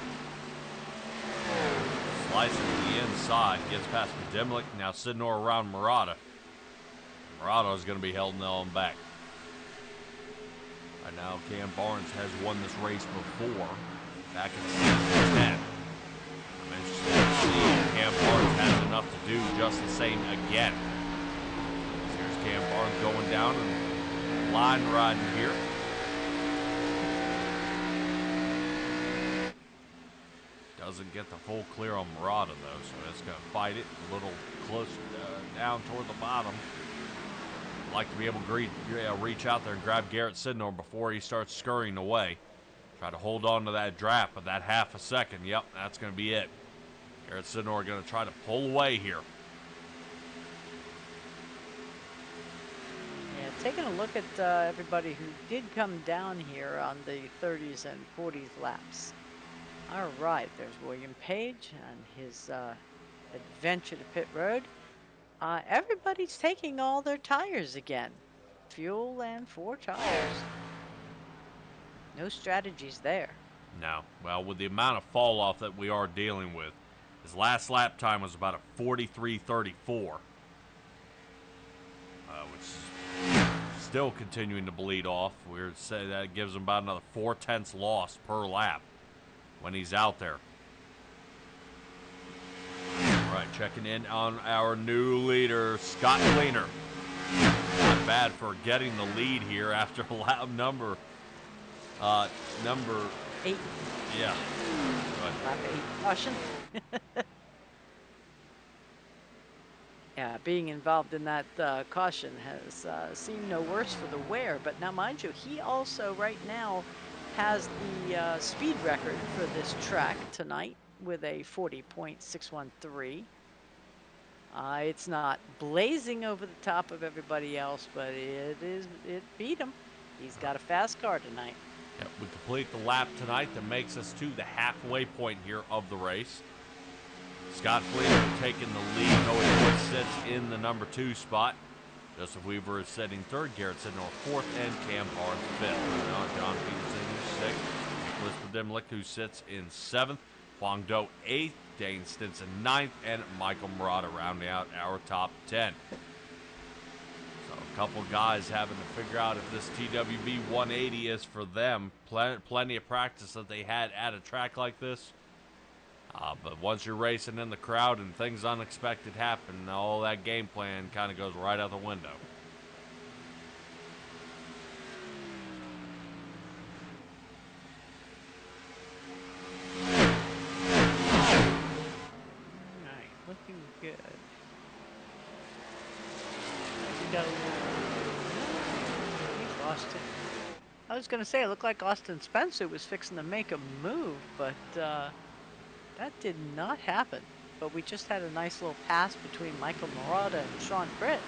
Slicing to the inside, gets past Demlick, now Sidnor around Murata. Murata is going to be held on back. Right now, Cam Barnes has won this race before, back in season 10. I'm interested to see if Cam Barnes has enough to do just the same again. Here's Cam Barnes going down and line riding here. Doesn't get the full clear on Murata, though, so it's going to fight it a little close down toward the bottom. Like to be able to reach out there and grab Garrett Sidnor before he starts scurrying away. Try to hold on to that draft of that half a second. Yep, that's going to be it. Garrett Sidnor going to try to pull away here.
Yeah, taking a look at everybody who did come down here on the 30s and 40s laps. All right, there's William Page and his adventure to pit road. Everybody's taking all their tires again. Fuel and 4 tires. No strategies there.
No. Well, with the amount of fall off that we are dealing with, his last lap time was about a 43.34. Which is still continuing to bleed off. We're saying that gives him about another 0.4 loss per lap when he's out there. All right, checking in on our new leader, Scott Fleener. Not bad for getting the lead here after lap number 8. Yeah.
Lap 8 caution. Yeah, being involved in that caution has seemed no worse for the wear. But now, mind you, he also right now has the speed record for this track tonight with a 40.613. It's not blazing over the top of everybody else, but it beat him. He's got a fast car tonight.
Yep, we complete the lap tonight that makes us to the halfway point here of the race. Scott Fleener taking the lead. Noah Joyce sits in the number 2 spot. Joseph Weaver is sitting 3rd. Garrett Sidnor 4th, and Cam Barnes 5th. Now John Peterson who's 6th. Nicholas Demlick who sits in 7th. Huang Do 8th. Dane Stinson 9th, and Michael Murata rounding out our top 10. So a couple guys having to figure out if this TWB 180 is for them. Plenty of practice that they had at a track like this. But once you're racing in the crowd and things unexpected happen, all that game plan kind of goes right out the window.
Looking good. He got a little... He lost it. I was going to say, it looked like Austin Spencer was fixing to make a move, but that did not happen. But we just had a nice little pass between Michael Murata and Sean Britt.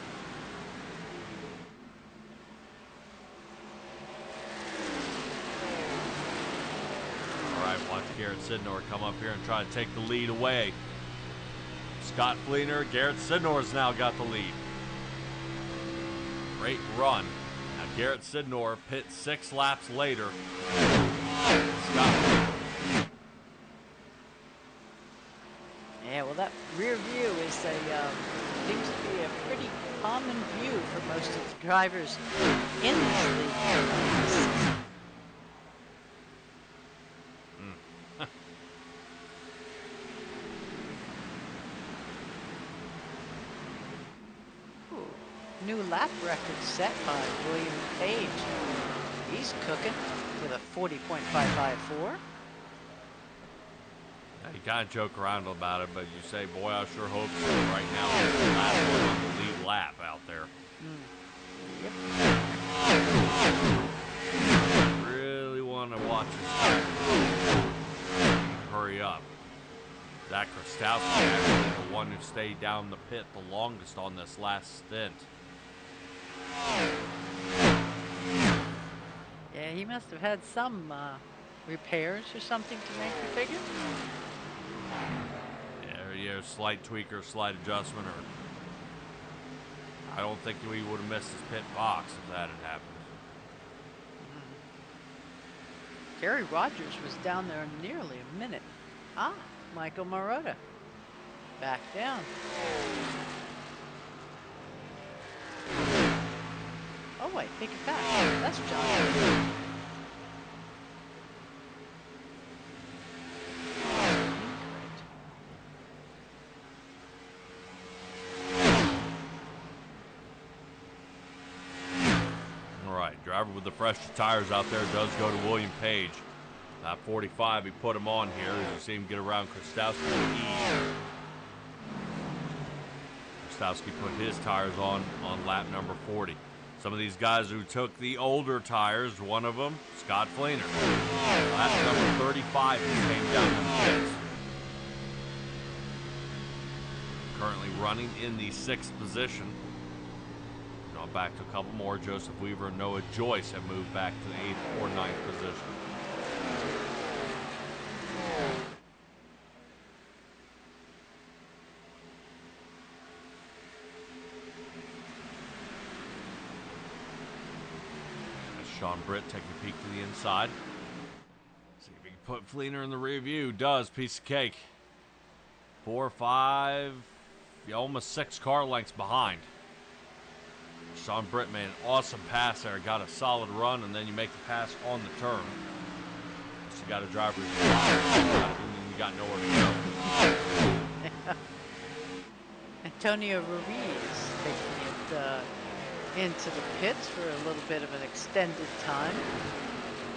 Garrett Sidnor come up here and try to take the lead away. Scott Fleener, Garrett Sidnor's now got the lead. Great run. Now Garrett Sidnor pits 6 laps later. Scott Fleener.
Yeah, well, that rear view is seems to be a pretty common view for most of the drivers in this league. Ooh, new lap record set by William Page. He's cooking with a 40.554.
You kind of joke around about it, but you say, boy, I sure hope so. Right now, he's the last one on the lead lap out there.
Yep.
Really want to watch this. Hurry up. Zach Krastowski actually the one who stayed down the pit the longest on this last stint.
Yeah, he must have had some repairs or something to make the figure.
Yeah, slight tweak or slight adjustment, or I don't think we would have missed his pit box if that had happened.
Gary Rogers was down there nearly a minute. Ah, Michael Marotta. Back down. Oh wait, take it back. That's John.
Driver with the fresher tires out there does go to William Page. Lap 45, he put him on here. As you see him get around Krastowski and E. Krastowski put his tires on lap number 40. Some of these guys who took the older tires, one of them, Scott Fleener. Lap number 35, he came down in the pits. Currently running in the 6th position. Back to a couple more. Joseph Weaver and Noah Joyce have moved back to the 8th or 9th position. As Sean Britt taking a peek to the inside. See if he can put Fleener in the rear view. Does. Piece of cake. 4, 5, almost 6 car lengths behind. Sean Britt made an awesome pass there. Got a solid run, and then you make the pass on the turn. So you got a driver who's and you got nowhere to go.
Antonio Ruiz taking it into the pits for a little bit of an extended time.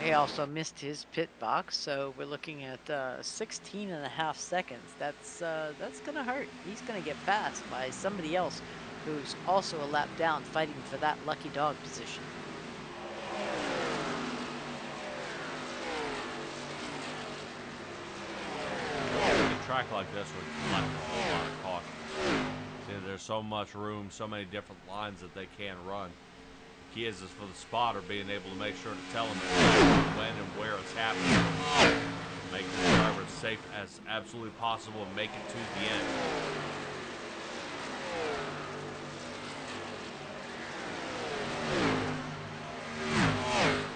He also missed his pit box, so we're looking at 16.5 seconds. That's going to hurt. He's going to get passed by somebody else who's also a lap down, fighting for that lucky dog position.
A track like this would lack a whole lot of caution. See, there's so much room, so many different lines that they can run. The key is for the spotter being able to make sure to tell them when and where it's happening. Make the driver as safe as absolutely possible and make it to the end.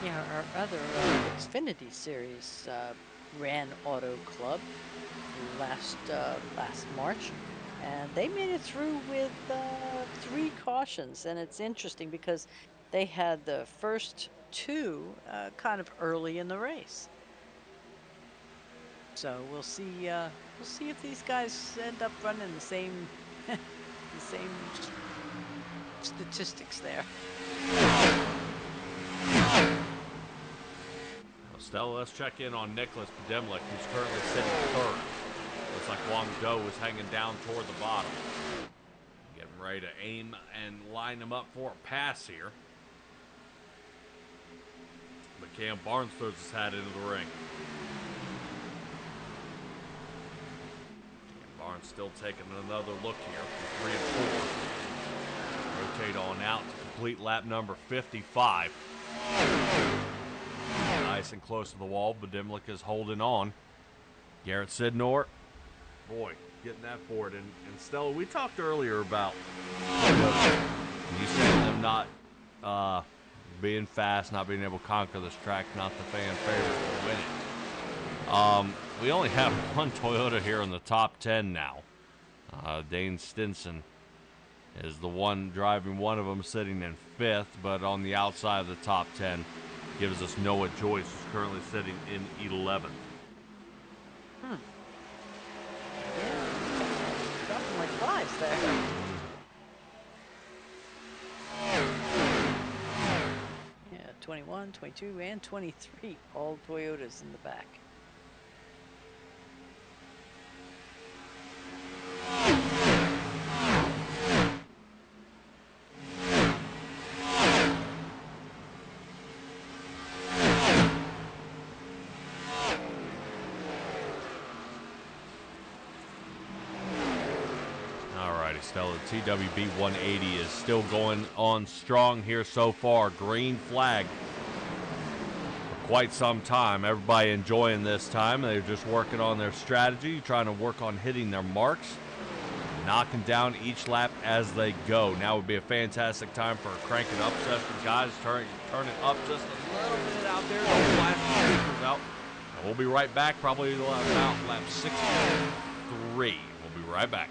Yeah, our other Xfinity Series ran Auto Club last March, and they made it through with 3 cautions. And it's interesting because they had the first 2 kind of early in the race. So we'll see if these guys end up running the same the same statistics there.
Stella, let's check in on Nicholas Podemlik, who's currently sitting 3rd. Looks like Wang Do is hanging down toward the bottom. Getting ready to aim and line him up for a pass here. But Cam Barnes throws his hat into the ring. Cam Barnes still taking another look here for 3 and 4. Rotate on out to complete lap number 55. Nice and close to the wall. Podemlik is holding on. Garrett Sidnor, boy, getting that forward. And Stella, we talked earlier about you saying them not being fast, not being able to conquer this track, not the fan favorite to win it. We only have one Toyota here in the top 10 now. Dane Stinson is the one driving one of them, sitting in 5th, but on the outside of the top 10 gives us Noah Joyce, who's currently sitting in 11th.
Dropping like flies there. Yeah, 21, 22, and 23. All Toyotas in the back.
Stella, the TWB 180 is still going on strong here so far. Green flag for quite some time. Everybody enjoying this time. They're just working on their strategy, trying to work on hitting their marks, knocking down each lap as they go. Now would be a fantastic time for a cranking up session. Guys, turn it up just a little bit out there. Don't blast the speakers out. And we'll be right back, probably about lap 63. We'll be right back.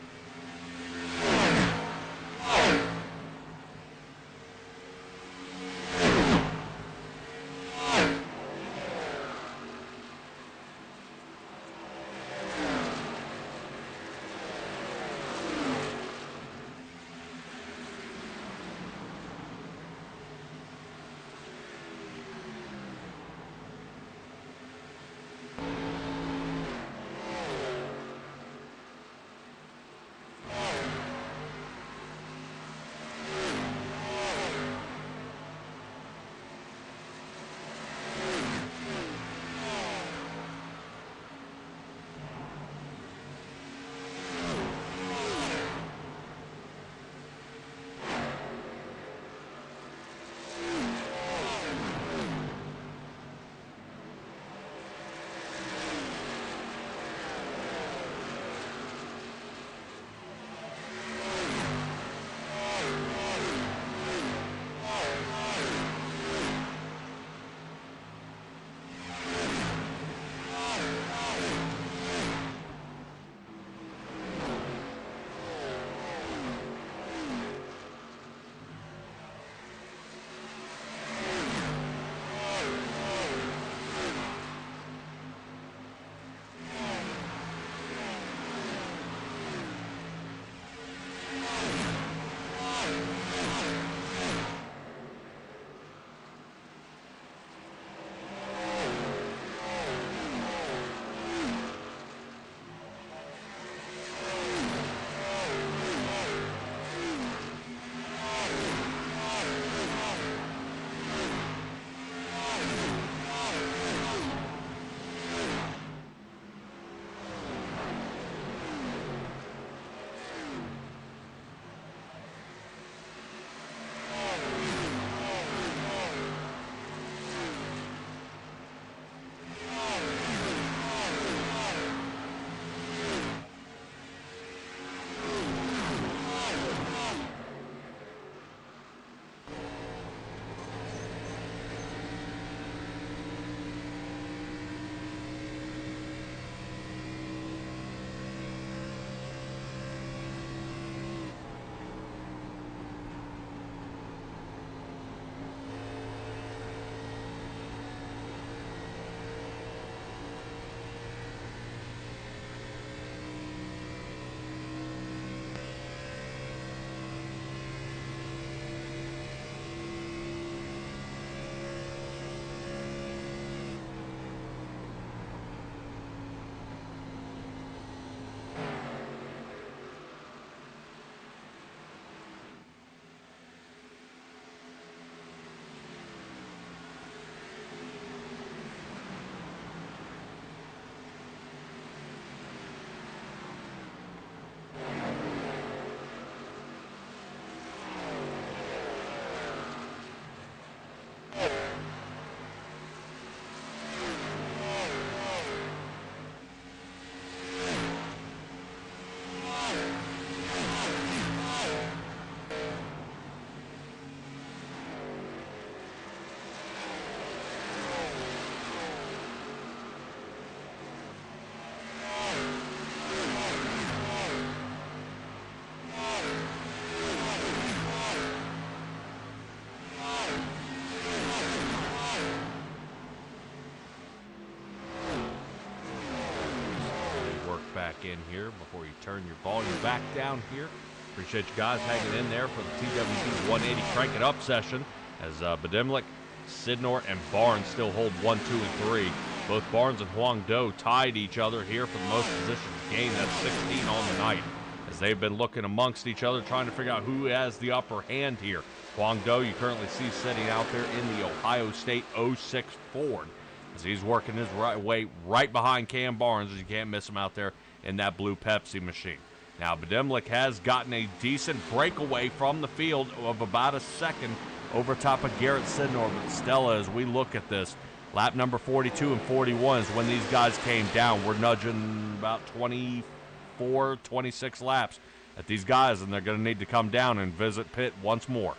in here before you turn your volume back down here. Appreciate you guys hanging in there for the TWB 180 Crank It Up session as Bedimlik, Sidnor, and Barnes still hold 1, 2, and 3. Both Barnes and Huang Do tied each other here for the most positions gained. That's 16 on the night, as they've been looking amongst each other, trying to figure out who has the upper hand here. Huang Do, you currently see sitting out there in the Ohio State 06 Ford, as he's working his way right behind Cam Barnes, as you can't miss him out there in that blue Pepsi machine. Now, Bedimlik has gotten a decent breakaway from the field of about a second over top of Garrett Sidnor. But Stella, as we look at this, lap number 42 and 41 is when these guys came down. We're nudging about 24, 26 laps at these guys, and they're going to need to come down and visit pit once more.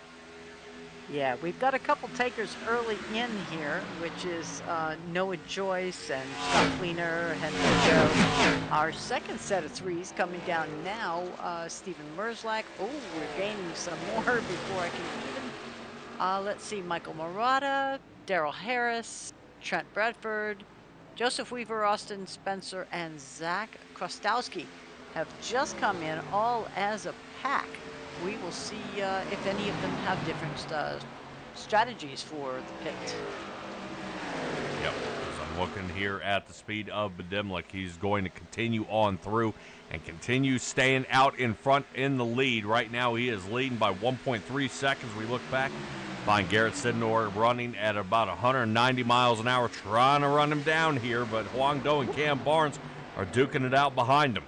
Yeah, we've got a couple takers early in here, which is Noah Joyce and Scott Fleener, Henry Joe. Our second set of threes coming down now. Steven Merzlak. Oh, we're gaining some more before I can even. Let's see, Michael Murata, Daryl Harris, Trent Bradford, Joseph Weaver, Austin Spencer, and Zach Krostowski have just come in all as a pack. We will see if any of them have different strategies for the pit.
Yep, as I'm looking here at the speed of Bedimlik, he's going to continue on through and continue staying out in front in the lead. Right now he is leading by 1.3 seconds. We look back, find Garrett Sidnor running at about 190 miles an hour, trying to run him down here, but Huang Do and Cam Barnes are duking it out behind him.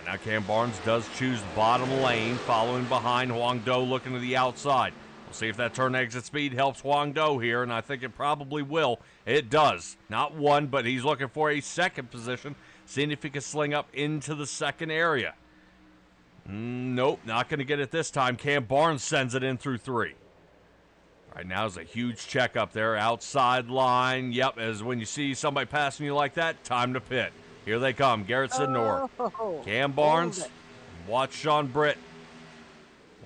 Now Cam Barnes does choose the bottom lane, following behind Huang Do, looking to the outside. We'll see if that turn exit speed helps Huang Do here, and I think it probably will. It does. Not one, but he's looking for a second position, seeing if he can sling up into the second area. Nope, not going to get it this time. Cam Barnes sends it in through 3. Right now is a huge check up there, outside line. Yep, as when you see somebody passing you like that, time to pit. Here they come, Garrett Sidnor, Cam Barnes, watch Sean Britt.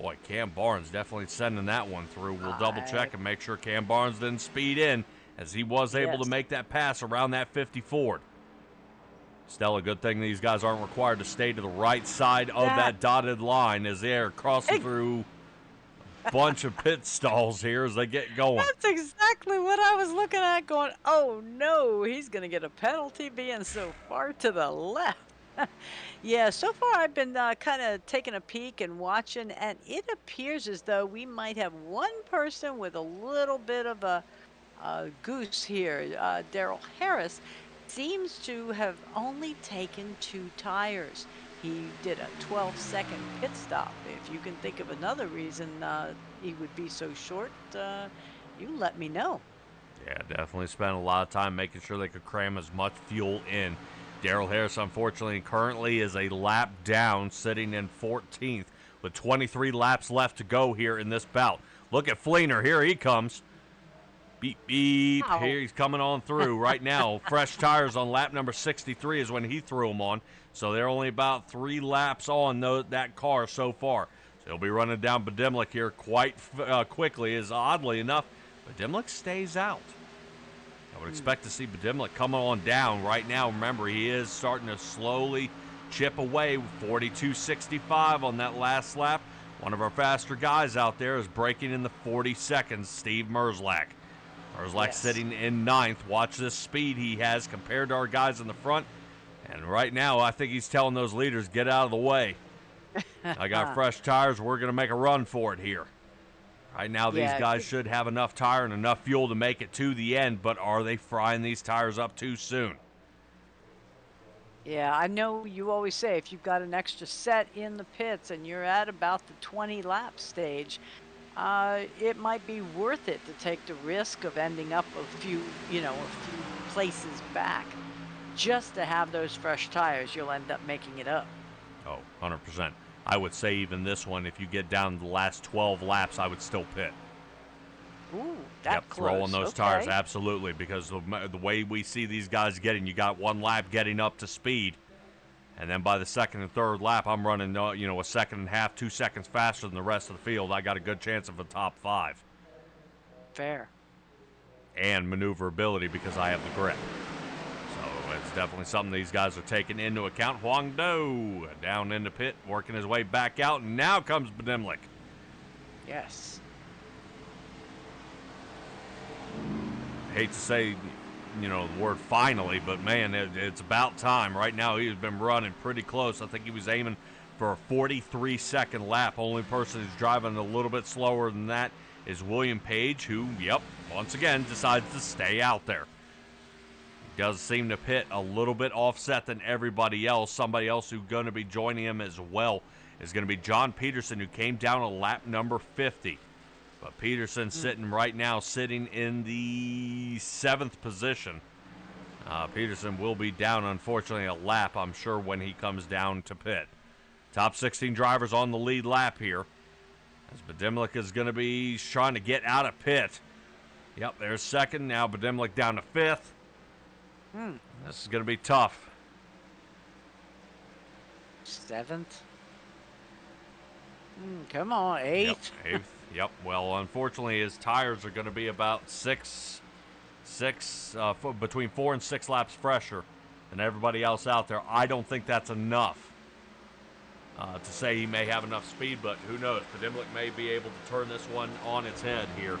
Boy, Cam Barnes definitely sending that one through. We'll double check and make sure Cam Barnes didn't speed in, as he was able to make that pass around that 50 Ford. Still a good thing these guys aren't required to stay to the right side of that dotted line, as they're crossing through a bunch of pit stalls here as they get going.
That's exactly what I was looking at, going, oh no, he's going to get a penalty being so far to the left. Yeah, so far I've been kind of taking a peek and watching, and it appears as though we might have one person with a little bit of a goose here. Daryl Harris seems to have only taken 2 tires. He did a 12-second pit stop. If you can think of another reason he would be so short, you let me know.
Yeah, definitely spent a lot of time making sure they could cram as much fuel in. Daryl Harris, unfortunately, currently is a lap down, sitting in 14th with 23 laps left to go here in this bout. Look at Fleener. Here he comes. Beep, beep. Wow. Here he's coming on through right now. Fresh tires on lap number 63 is when he threw them on. So they're only about 3 laps on that car so far. So he'll be running down Bedimlik here quite quickly, as oddly enough, Bedimlik stays out. I would expect to see Bedimlik coming on down right now. Remember, he is starting to slowly chip away. 42.65 on that last lap. One of our faster guys out there is breaking in the 40 seconds, Steve Merzlak. Merzlak sitting in 9th. Watch this speed he has compared to our guys in the front. And right now, I think he's telling those leaders, get out of the way. I got fresh tires. We're going to make a run for it here. Right now, these guys should have enough tire and enough fuel to make it to the end, but are they frying these tires up too soon?
Yeah, I know you always say if you've got an extra set in the pits and you're at about the 20-lap stage, it might be worth it to take the risk of ending up a few places back just to have those fresh tires. You'll end up making it up.
Oh, 100%. I would say even this one, if you get down to the last 12 laps, I would still pit.
Ooh, that close.
Throw on those tires, absolutely, because the way we see these guys getting, you got 1 lap getting up to speed, and then by the 2nd and 3rd lap, I'm running, a second and a half, 2 seconds faster than the rest of the field. I got a good chance of a top 5.
Fair.
And maneuverability because I have the grip. So It's definitely something these guys are taking into account. Huang Do down in the pit, working his way back out, and now comes Bedimlik.
Yes.
Hate to say, the word finally, but man, it's about time. Right now, he's been running pretty close. I think he was aiming for a 43-second lap. Only person who's driving a little bit slower than that is William Page, who, once again, decides to stay out there. He does seem to pit a little bit offset than everybody else. Somebody else who's going to be joining him as well is going to be John Peterson, who came down a lap number 50. But Peterson sitting in the 7th position. Peterson will be down, unfortunately, a lap, I'm sure, when he comes down to pit. Top 16 drivers on the lead lap here. As Bedimlik is going to be trying to get out of pit. Yep, there's second. Now Bedimlik down to 5th. This is going to be tough.
7th. Come on, 8th.
Yep, 8th. Yep. Well, unfortunately, his tires are going to be about between 4 and 6 laps fresher than everybody else out there. I don't think that's enough to say he may have enough speed, but who knows? Bedimlik may be able to turn this one on its head here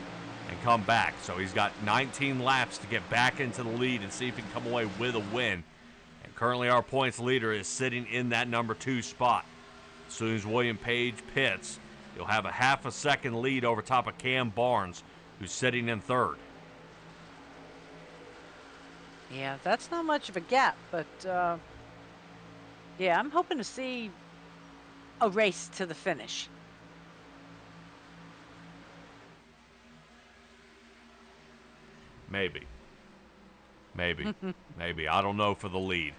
and come back. So he's got 19 laps to get back into the lead and see if he can come away with a win. And currently our points leader is sitting in that number 2 spot. As soon as William Page pits, he'll have a half a second lead over top of Cam Barnes, who's sitting in 3rd.
Yeah, that's not much of a gap, but yeah, I'm hoping to see a race to the finish.
Maybe. Maybe. I don't know for the lead.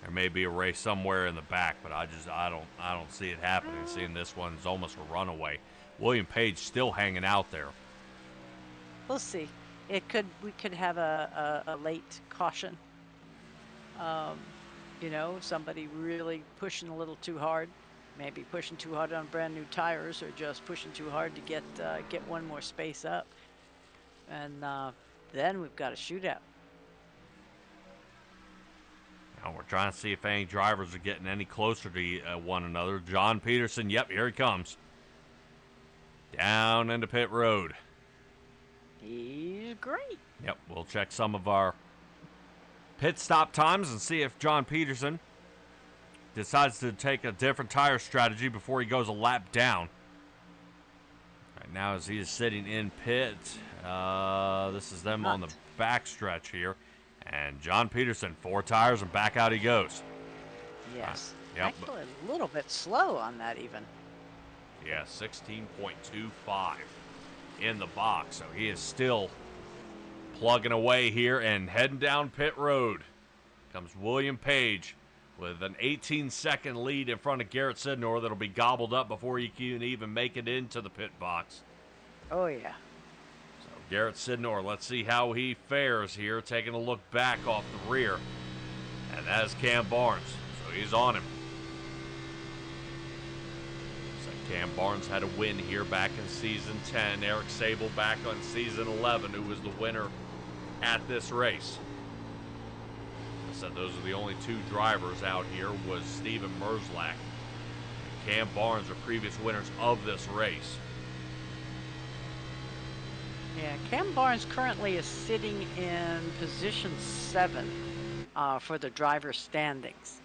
There may be a race somewhere in the back, but I don't see it happening. Seeing this one's almost a runaway. William Page still hanging out there.
We'll see. We could have a late caution. Somebody really pushing a little too hard, maybe pushing too hard on brand new tires, or just pushing too hard to get one more space up, and then we've got a shootout.
Now we're trying to see if any drivers are getting any closer to one another. John Peterson, yep, here he comes. Down into pit road.
He's great.
Yep, we'll check some of our pit stop times and see if John Peterson decides to take a different tire strategy before he goes a lap down. Right now, as he is sitting in pit, this is them on the back stretch here. And John Peterson, 4 tires, and back out he goes.
Yes.
Yep.
Actually, a little bit slow on that even.
Yeah, 16.25 in the box. So he is still plugging away here and heading down pit road. Comes William Page with an 18-second lead in front of Garrett Sidnor that'll be gobbled up before he can even make it into the pit box.
Oh, yeah.
So Garrett Sidnor, let's see how he fares here, taking a look back off the rear. And that is Cam Barnes, so he's on him. Cam Barnes had a win here back in Season 10. Eric Sable back on Season 11, who was the winner at this race. I said those are the only 2 drivers out here, was Steven Merzlach and Cam Barnes are previous winners of this race.
Yeah, Cam Barnes currently is sitting in position 7 for the driver standings.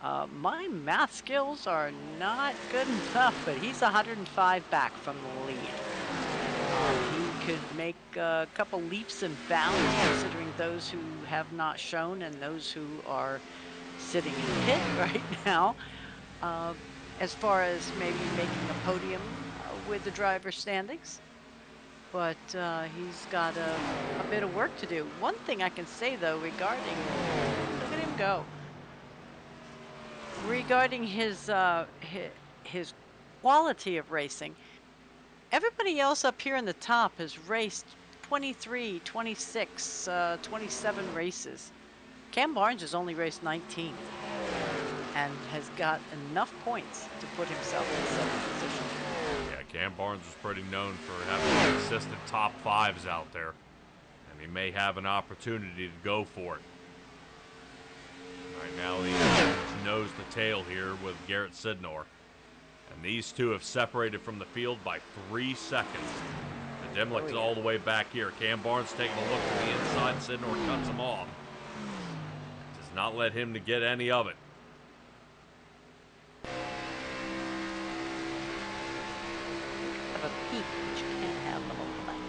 My math skills are not good enough, but he's 105 back from the lead. He could make a couple leaps and bounds, considering those who have not shown and those who are sitting in pit right now, as far as maybe making a podium with the driver standings. But he's got a bit of work to do. One thing I can say, though, regarding... Look at him go. Regarding his quality of racing, everybody else up here in the top has raced 23, 26, 27 races. Cam Barnes has only raced 19 and has got enough points to put himself in 7th position.
Yeah, Cam Barnes is pretty known for having consistent top 5s out there, and he may have an opportunity to go for it. right, now he's nose to tail here with Garrett Sidnor. And these two have separated from the field by 3 seconds. The Dimlick is all the way back here. Cam Barnes taking a look to the inside. Sidnor cuts him off. Does not let him to get any of it.
Have a peek, but you can't have the whole thing.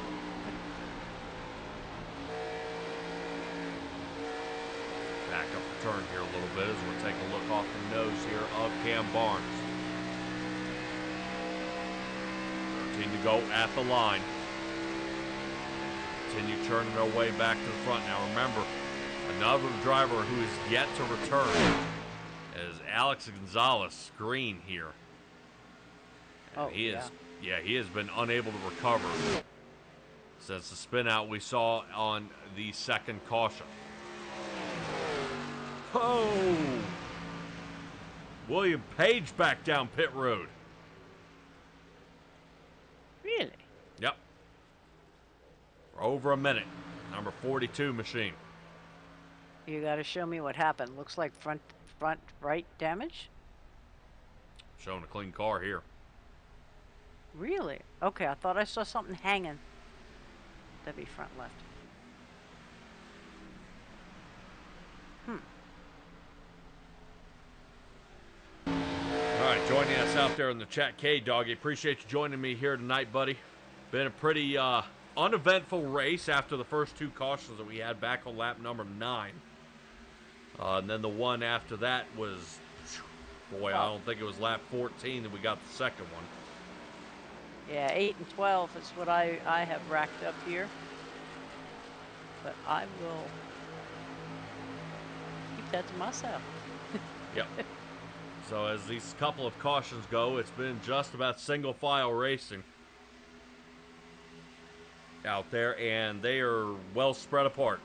Back up the turn here a little bit as we're taking a look off the nose here of Cam Barnes. 13 to go at the line. Continue turning our way back to the front. Now remember, another driver who is yet to return is Alex Gonzalez Green here. And he has been unable to recover since the spin out we saw on the second caution. Oh! William Page back down pit road.
Really?
Yep. For over a minute. Number 42 machine.
You got to show me what happened. Looks like front right damage?
Showing a clean car here.
Really? Okay, I thought I saw something hanging. That'd be front left.
All right, joining us out there in the chat, K-Doggy. Appreciate you joining me here tonight, buddy. Been a pretty uneventful race after the first two cautions that we had back on lap number 9. And then the one after that was, boy, I don't think it was lap 14 that we got the second one.
Yeah, 8 and 12 is what I have racked up here. But I will keep that to myself.
Yep. So as these couple of cautions go, it's been just about single file racing out there, and they are well spread apart.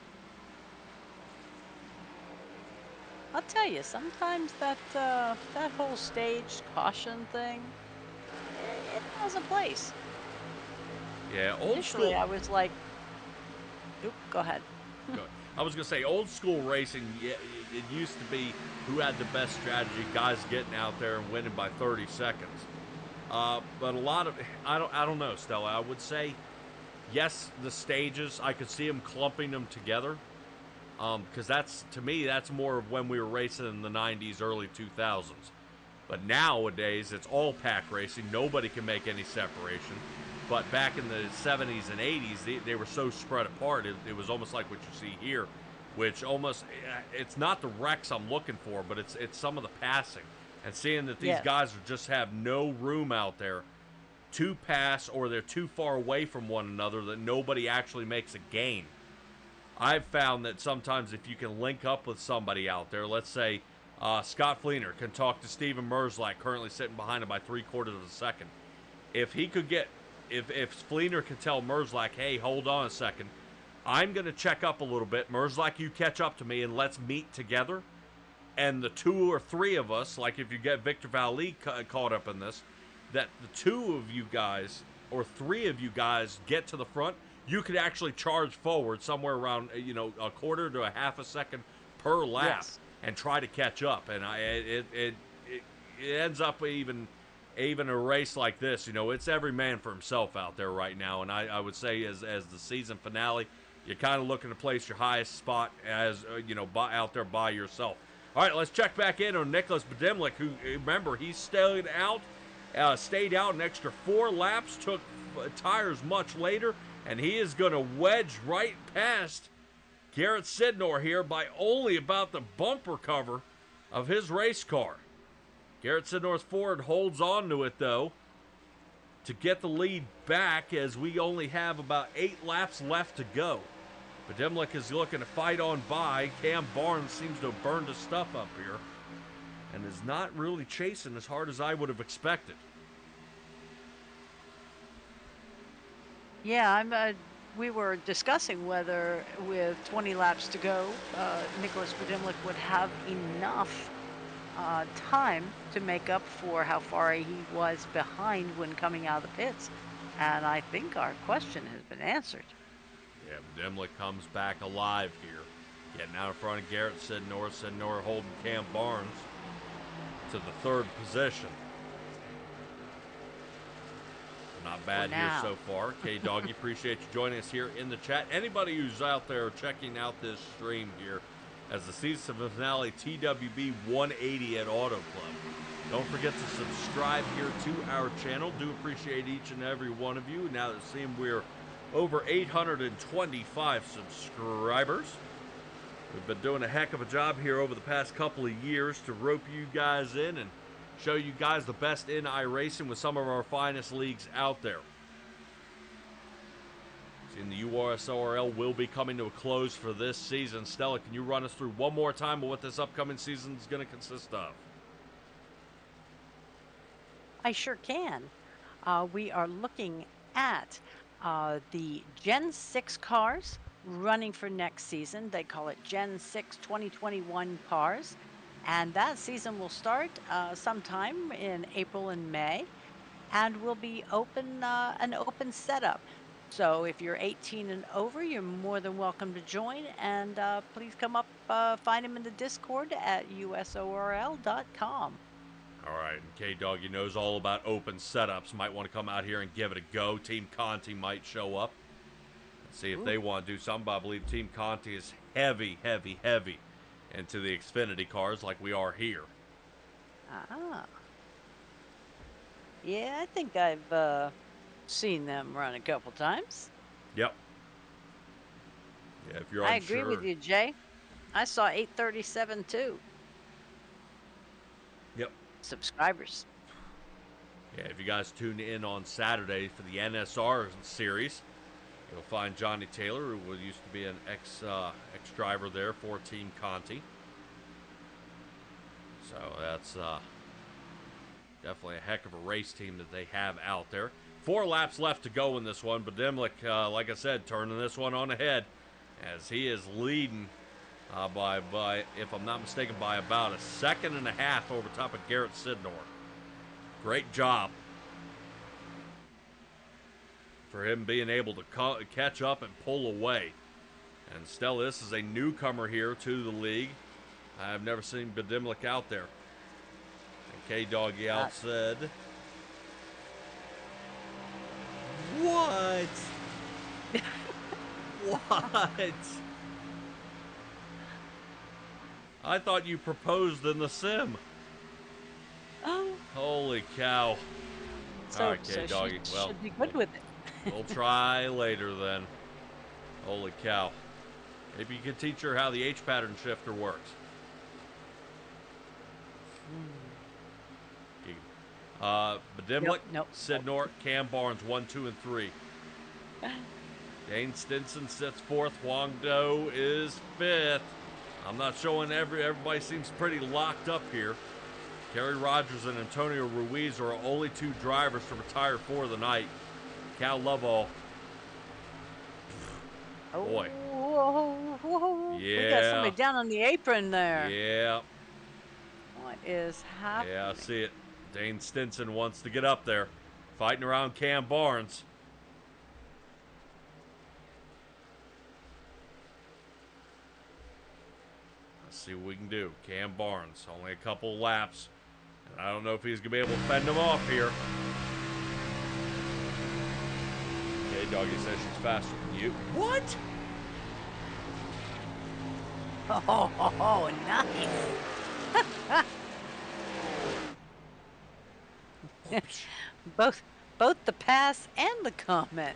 I'll tell you, sometimes that that whole stage caution thing, it has a place.
Yeah, old
Initially,
school.
I was like, oop, go ahead.
I was going to say, old school racing, it used to be who had the best strategy, guys getting out there and winning by 30 seconds. But a lot of, I don't know, Stella. I would say, yes, the stages, I could see them clumping them together. Because that's, to me, that's more of when we were racing in the 90s, early 2000s. But nowadays, it's all pack racing. Nobody can make any separation. But back in the 70s and 80s, they were so spread apart, it was almost like what you see here, which almost, it's not the wrecks I'm looking for, but it's some of the passing. And seeing that these guys just have no room out there to pass, or they're too far away from one another that nobody actually makes a gain. I've found that sometimes if you can link up with somebody out there, let's say Scott Fleener can talk to Steven Merzlak, currently sitting behind him by 3/4 of a second. If he could get, if Fleener could tell Merzlak, hey, hold on a second, I'm going to check up a little bit. Merzlak, you catch up to me and let's meet together. And the 2 or 3 of us, like if you get Victor Vallée caught up in this, that the 2 of you guys or 3 of you guys get to the front, you could actually charge forward somewhere around, a 1/4 to a 1/2 second per lap and try to catch up. And it ends up even a race like this, it's every man for himself out there right now. And I would say as the season finale, you're kind of looking to place your highest spot as, out there by yourself. All right, let's check back in on Nicholas Bedimlik, who, remember, he stayed out an extra 4 laps, took tires much later, and he is going to wedge right past Garrett Sidnor here by only about the bumper cover of his race car. Garrett Sidnor's Ford holds on to it, though, to get the lead back as we only have about 8 laps left to go. Bedimlik is looking to fight on by. Cam Barnes seems to have burned his stuff up here and is not really chasing as hard as I would have expected.
Yeah, we were discussing whether with 20 laps to go, Nicholas Bedimlik would have enough time to make up for how far he was behind when coming out of the pits. And I think our question has been answered.
Yeah, Bedimlik comes back alive here. Getting out in front of Garrett Sidnor. Sidnor holding Cam Barnes to the third position. Not bad here so far. K-Doggy, appreciate you joining us here in the chat. Anybody who's out there checking out this stream here as the season finale TWB 180 at Auto Club, don't forget to subscribe here to our channel. Do appreciate each and every one of you. Now that it seems we're over 825 subscribers. We've been doing a heck of a job here over the past couple of years to rope you guys in and show you guys the best in iRacing with some of our finest leagues out there. Seeing the USORL will be coming to a close for this season. Stella, can you run us through one more time of what this upcoming season is going to consist of?
I sure can. We are looking at the Gen 6 cars running for next season. They call it Gen 6 2021 cars. And that season will start sometime in April and May, and will be an open setup. So if you're 18 and over, you're more than welcome to join. And please come up, find him in the Discord at usorl.com.
All right, and K-Doggy knows all about open setups. Might want to come out here and give it a go. Team Conti might show up. Let's see if they want to do something. But I believe Team Conti is heavy into the Xfinity cars like we are here.
Yeah, I think I've seen them run a couple times.
Yep. Yeah, if you're
I
unsure.
agree with you, Jay. I saw 837 too.
Yep.
Subscribers.
Yeah, if you guys tune in on Saturday for the NSR series, you'll find Johnny Taylor, who used to be an ex-driver there for Team Conti. So that's definitely a heck of a race team that they have out there. 4 laps left to go in this one, but Dimlick, like I said, turning this one on ahead as he is leading by, if I'm not mistaken, by about a second and a half over top of Garrett Sidnor. Great job for him being able to catch up and pull away. And Stella, this is a newcomer here to the league. I've never seen Bedimlik out there. And K-Doggy out said, what? What? I thought you proposed in the sim.
Oh.
Holy cow.
So,
all right, K-Doggy.
She
well,
should be good with it.
we'll try later then. Holy cow. Maybe you could teach her how the H-pattern shifter works. Bedimlik,
Nope.
Sidnor, Cam Barnes, 1, 2, and 3. Dane Stinson sits 4th. Huang Do is 5th. I'm not showing everybody seems pretty locked up here. Kerry Rogers and Antonio Ruiz are only 2 drivers to retire for the night. Cal Lovell. Boy.
Whoa.
Yeah.
We got somebody down on the apron there.
Yeah.
What is happening?
Yeah, I see it. Dane Stinson wants to get up there. Fighting around Cam Barnes. Let's see what we can do. Cam Barnes, only a couple laps. And I don't know if he's going to be able to fend him off here. Okay, Doggy says she's faster than you. What?
Oh, nice. both the pass and the comment.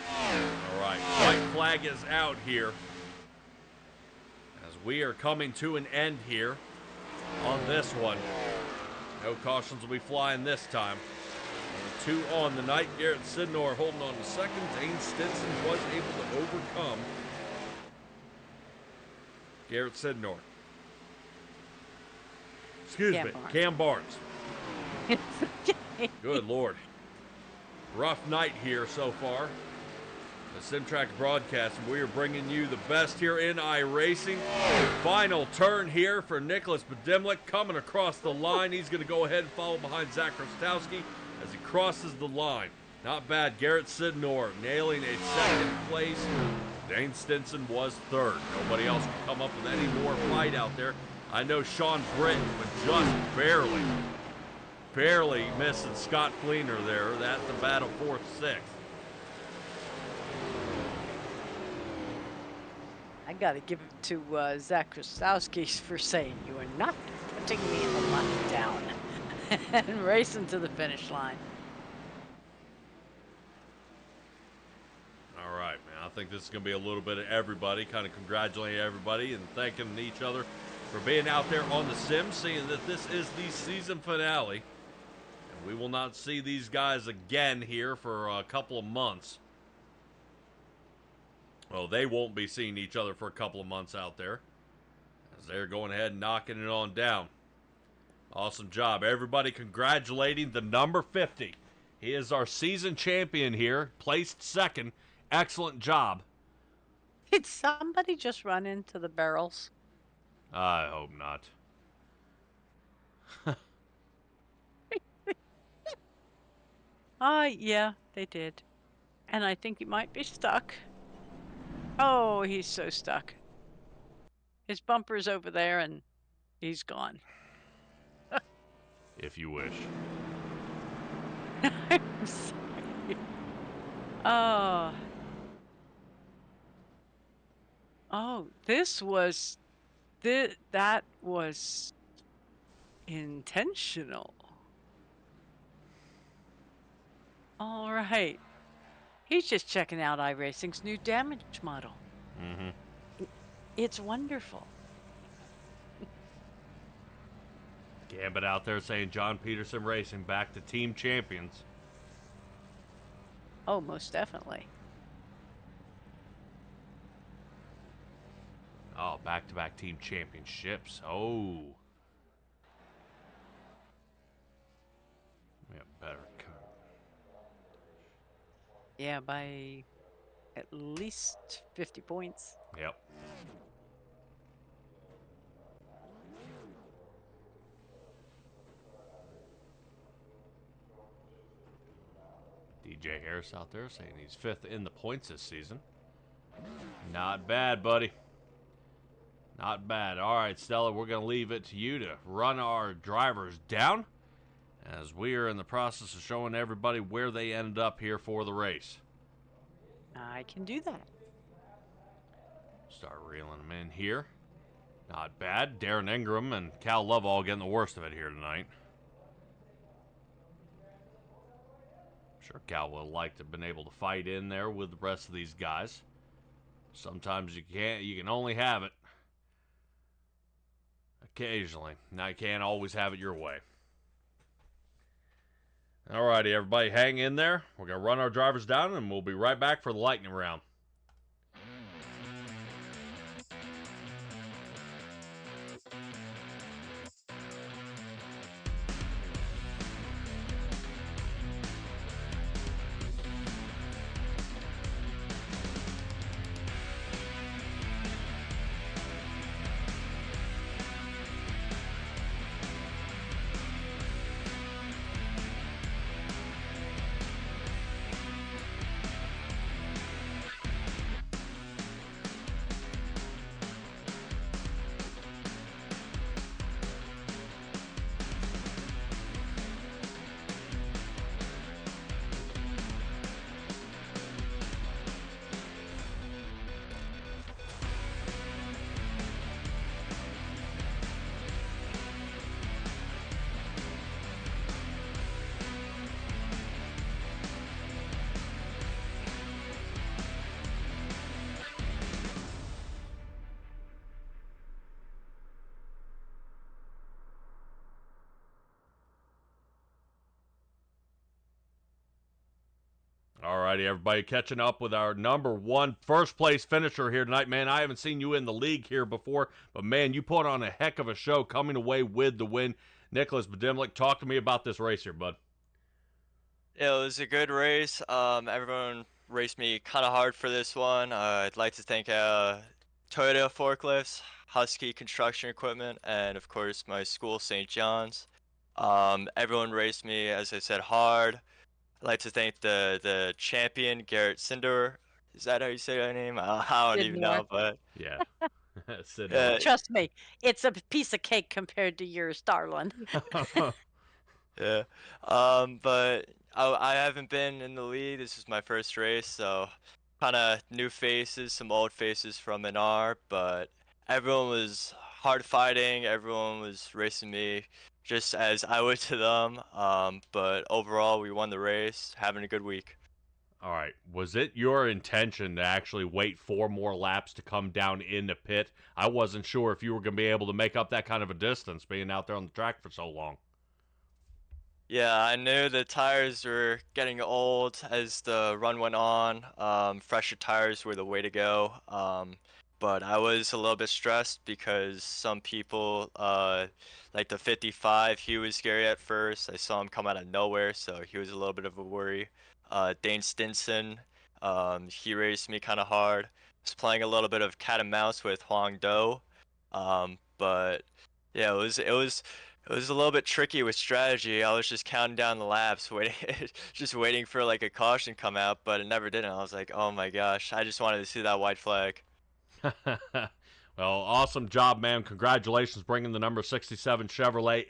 All right, white flag is out here as we are coming to an end here on this one. No cautions will be flying this time. And 2 on the night. Garrett Sidnor holding on to second. Dane Stinson was able to overcome Garrett Sidnor. Excuse me, Cam Barnes. Good Lord. Rough night here so far. The SimTraX broadcast, and we are bringing you the best here in iRacing. Final turn here for Nicholas Bedimlik coming across the line. He's going to go ahead and follow behind Zach Rostowski as he crosses the line. Not bad. Garrett Sidnor nailing a second place Dane Stinson was third. Nobody else could come up with any more fight out there. I know Sean Britton was just barely missing Scott Fleener there. That's the battle 4th, 6th.
I got to give it to Zach Krastowski for saying, "You are not putting me in the lockdown," and racing to the finish line.
All right, man. I think this is going to be a little bit of everybody, kind of congratulating everybody and thanking each other for being out there on the sim, seeing that this is the season finale. And we will not see these guys again here for a couple of months. Well, they won't be seeing each other for a couple of months out there, as they're going ahead and knocking it on down. Awesome job. Everybody congratulating the number 50. He is our season champion here, placed 2nd. Excellent job.
Did somebody just run into the barrels?
I hope not.
Yeah, they did. And I think he might be stuck. Oh, he's so stuck. His bumper's over there and he's gone.
If you wish.
I'm sorry. Oh. Oh, that was intentional. All right. He's just checking out iRacing's new damage model.
Mm-hmm.
It's wonderful.
Gambit out there saying John Peterson Racing back to team champions.
Oh, most definitely.
Oh, back-to-back team championships. Oh. Yeah, better.
Yeah, by at least 50 points.
Yep. DJ Harris out there saying he's 5th in the points this season. Not bad, buddy. Not bad. All right, Stella, we're going to leave it to you to run our drivers down as we are in the process of showing everybody where they ended up here for the race.
I can do that.
Start reeling them in here. Not bad. Darren Ingram and Cal Lovell getting the worst of it here tonight. I'm sure Cal would have liked to have been able to fight in there with the rest of these guys. Sometimes you can't. You can only have it occasionally. Now you can't always have it your way. Alrighty, everybody, hang in there. We're going to run our drivers down, and we'll be right back for the lightning round. Alrighty, everybody, catching up with our number 1 first place finisher here tonight. Man, I haven't seen you in the league here before, but man, you put on a heck of a show coming away with the win. Nicholas Badimlik, talk to me about this race here, bud.
Yeah, it was a good race. Everyone raced me kind of hard for this one. I'd like to thank Toyota Forklifts, Husky Construction Equipment, and of course my school, St. John's. Everyone raced me, as I said, hard. I'd like to thank the champion, Garrett Cinder. Is that how you say that name? I don't even
Sidnor.
know, but
Yeah.
uh,
Sidnor.
Trust me, it's a piece of cake compared to yours, darling.
yeah. But I haven't been in the lead. This is my first race, so kind of new faces, some old faces from NR, but everyone was hard fighting. Everyone was racing me just as I would to them. But overall, we won the race, having a good week.
All right. Was it your intention to actually wait 4 more laps to come down in the pit? I wasn't sure if you were going to be able to make up that kind of a distance being out there on the track for so long.
Yeah, I knew the tires were getting old as the run went on. Fresher tires were the way to go. But I was a little bit stressed because some people, like the 55, he was scary at first. I saw him come out of nowhere, so he was a little bit of a worry. Dane Stinson, he raced me kind of hard. Was playing a little bit of cat and mouse with Huang Do. But yeah, it was a little bit tricky with strategy. I was just counting down the laps, waiting, just waiting for like a caution come out, but it never did. And I was like, oh my gosh, I just wanted to see that white flag.
Well, awesome job, man. Congratulations bringing the number 67 Chevrolet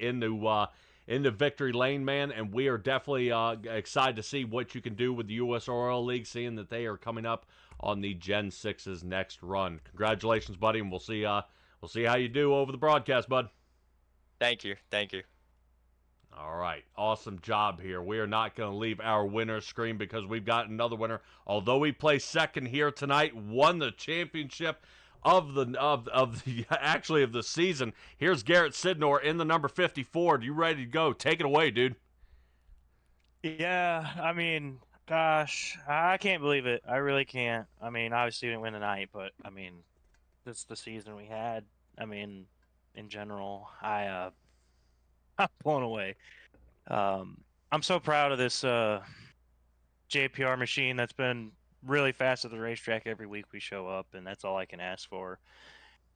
into victory lane, man. And we are definitely excited to see what you can do with the U.S. Oil League, seeing that they are coming up on the Gen 6's next run. Congratulations, buddy, and we'll see how you do over the broadcast, bud.
Thank you, thank you.
All right, awesome job here. We are not going to leave our winner screen because we've got another winner. Although he placed second here tonight, won the championship of the actually of the season. Here's Garrett Sidnor in the number 54. You ready to go? Take it away, dude.
Yeah, I mean, gosh, I can't believe it. I really can't. I mean, obviously we didn't win tonight, but I mean, this is the season we had. I mean, in general, I'm blown away. I'm so proud of this JPR machine that's been really fast at the racetrack every week we show up, and that's all I can ask for.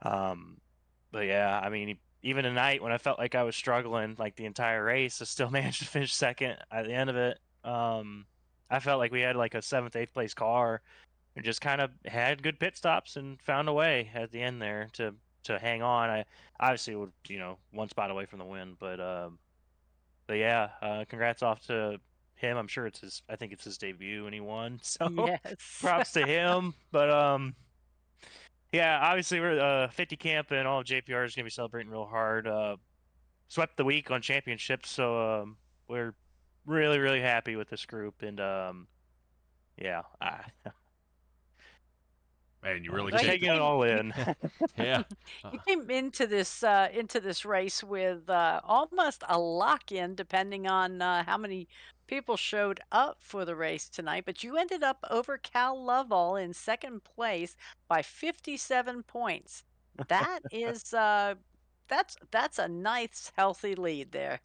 But yeah, I mean, even tonight when I felt like I was struggling like the entire race, I still managed to finish second at the end of it. I felt like we had like a 7th, 8th place car and just kind of had good pit stops and found a way at the end there to hang on. I obviously would, one spot away from the win, but yeah, congrats off to him. I'm sure I think it's his debut and he won. So
Yes.
props to him. But yeah, obviously we're 50 camp and all of JPR is gonna be celebrating real hard. Swept the week on championships, so we're really, really happy with this group. And yeah,
Man, you really
Right.
taking it all in.
Yeah.
You came into this race with almost a lock-in, depending on how many people showed up for the race tonight. But you ended up over Cal Lovell in second place by 57 points. That is that's a nice, healthy lead there.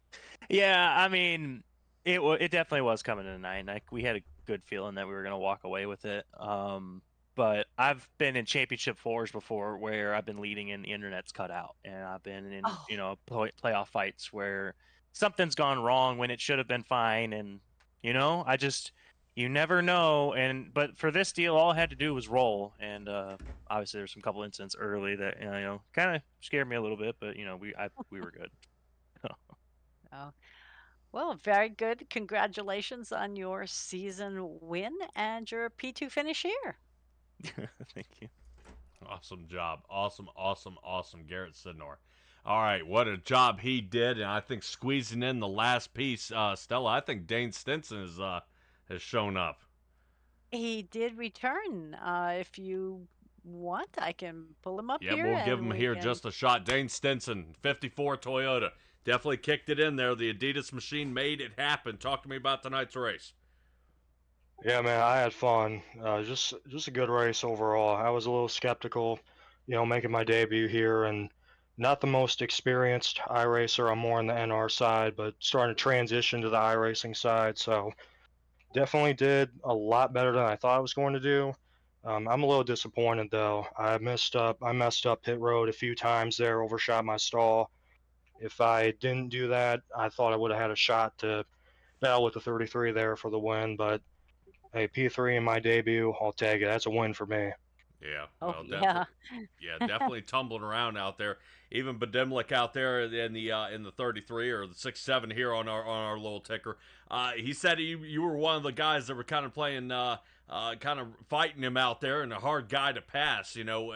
Yeah, I mean, it definitely was coming tonight. Like we had a good feeling that we were gonna walk away with it. But I've been in championship fours before where I've been leading and the internet's cut out, and I've been in
Oh.
playoff fights where something's gone wrong when it should have been fine, and I just you never know. But for this deal, all I had to do was roll, and obviously there's some couple incidents early that kind of scared me a little bit, but we were good.
Oh. Well, very good. Congratulations on your season win and your P2 finish here.
Thank you.
Awesome job. Awesome, awesome, awesome, Garrett Sidnor. All right, what a job he did, and I think squeezing in the last piece, Stella. I think Dane Stinson has shown up.
He did return. If you want, I can pull him up
Yeah,
here
we'll give
and
him
we
here
can...
just a shot. Dane Stinson, 54 Toyota, definitely kicked it in there. The Adidas machine made it happen. Talk to me about tonight's race.
Yeah, man, I had fun. Just a good race overall. I was a little skeptical, making my debut here, and not the most experienced iRacer. I'm more on the NR side, but starting to transition to the iRacing side. So definitely did a lot better than I thought I was going to do. I'm a little disappointed though. I messed up pit road a few times there, overshot my stall. If I didn't do that, I thought I would have had a shot to battle with the 33 there for the win, but hey, P3 in my debut, I'll take it. That's a win for me.
Yeah,
Oh,
well,
yeah.
definitely tumbling around out there. Even Badimlik out there in the 33 or the 6-7 here on our little ticker. He said you were one of the guys that were kind of playing, kind of fighting him out there, and a hard guy to pass. You know,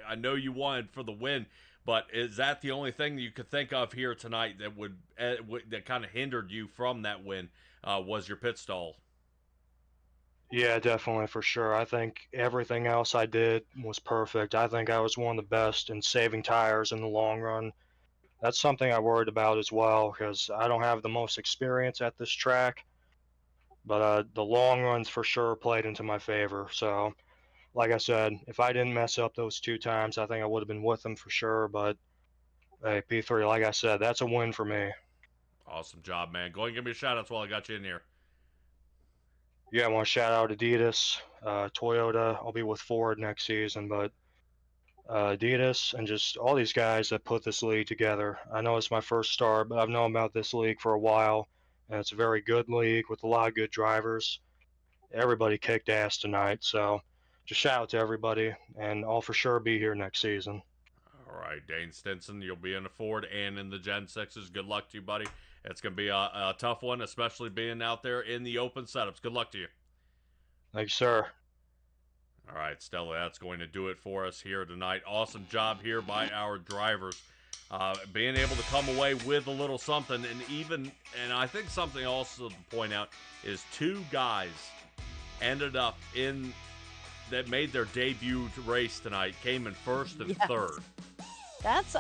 I know you wanted for the win, but is that the only thing that you could think of here tonight that would that kind of hindered you from that win? Was your pit stall?
Yeah, definitely for sure. I think everything else I did was perfect. I think I was one of the best in saving tires in the long run. That's something I worried about as well because I don't have the most experience at this track, but the long runs for sure played into my favor. So, like I said, if I didn't mess up those 2 times, I think I would have been with them for sure. But hey, P3, like I said, that's a win for me.
Awesome job, man. Go and give me a shout out while I got you in here.
Yeah, I want to shout out Adidas, Toyota. I'll be with Ford next season, but Adidas and just all these guys that put this league together. I know it's my first start, but I've known about this league for a while, and it's a very good league with a lot of good drivers. Everybody kicked ass tonight, so just shout out to everybody, and I'll for sure be here next season.
All right, Dane Stinson, you'll be in the Ford and in the Gen 6s. Good luck to you, buddy. It's going to be a tough one, especially being out there in the open setups. Good luck to you.
Thank you, sir.
All right, Stella, that's going to do it for us here tonight. Awesome job here by our drivers. Being able to come away with a little something, and I think something also to point out is 2 guys ended up in that made their debut race tonight, came in 1st and
Yes.
3rd.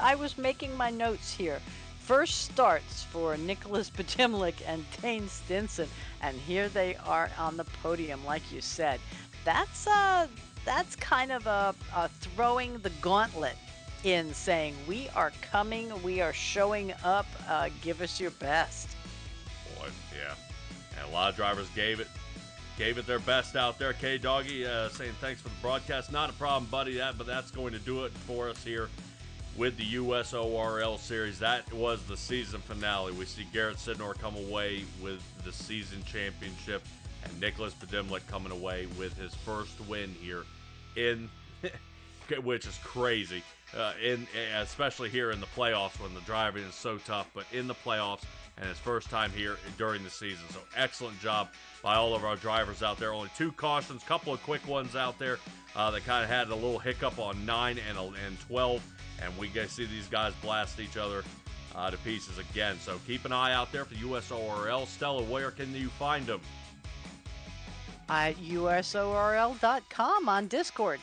I was making my notes here. First starts for Nicholas Badimlik and Dane Stinson, and here they are on the podium, like you said. That's kind of a throwing the gauntlet in saying we are coming, we are showing up. Give us your best.
Boy, yeah. And a lot of drivers gave it their best out there. K-Doggy saying thanks for the broadcast. Not a problem, buddy, but that's going to do it for us here with the USORL series. That was the season finale. We see Garrett Sidnor come away with the season championship, and Nicholas Badimlik coming away with his first win here in which is crazy, especially here in the playoffs when the driving is so tough, but in the playoffs and his first time here during the season. So excellent job by all of our drivers out there. Only 2 cautions, couple of quick ones out there that kind of had a little hiccup on 9 and 12, and we get to see these guys blast each other to pieces again. So keep an eye out there for USORL. Stella, where can you find them?
At usorl.com on Discord.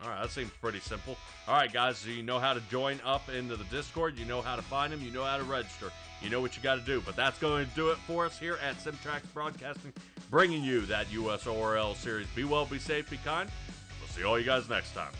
All right, that seems pretty simple. All right, guys, so you know how to join up into the Discord. You know how to find them. You know how to register. You know what you got to do. But that's going to do it for us here at SimTraX Broadcasting, bringing you that USORL series. Be well, be safe, be kind. We'll see all you guys next time.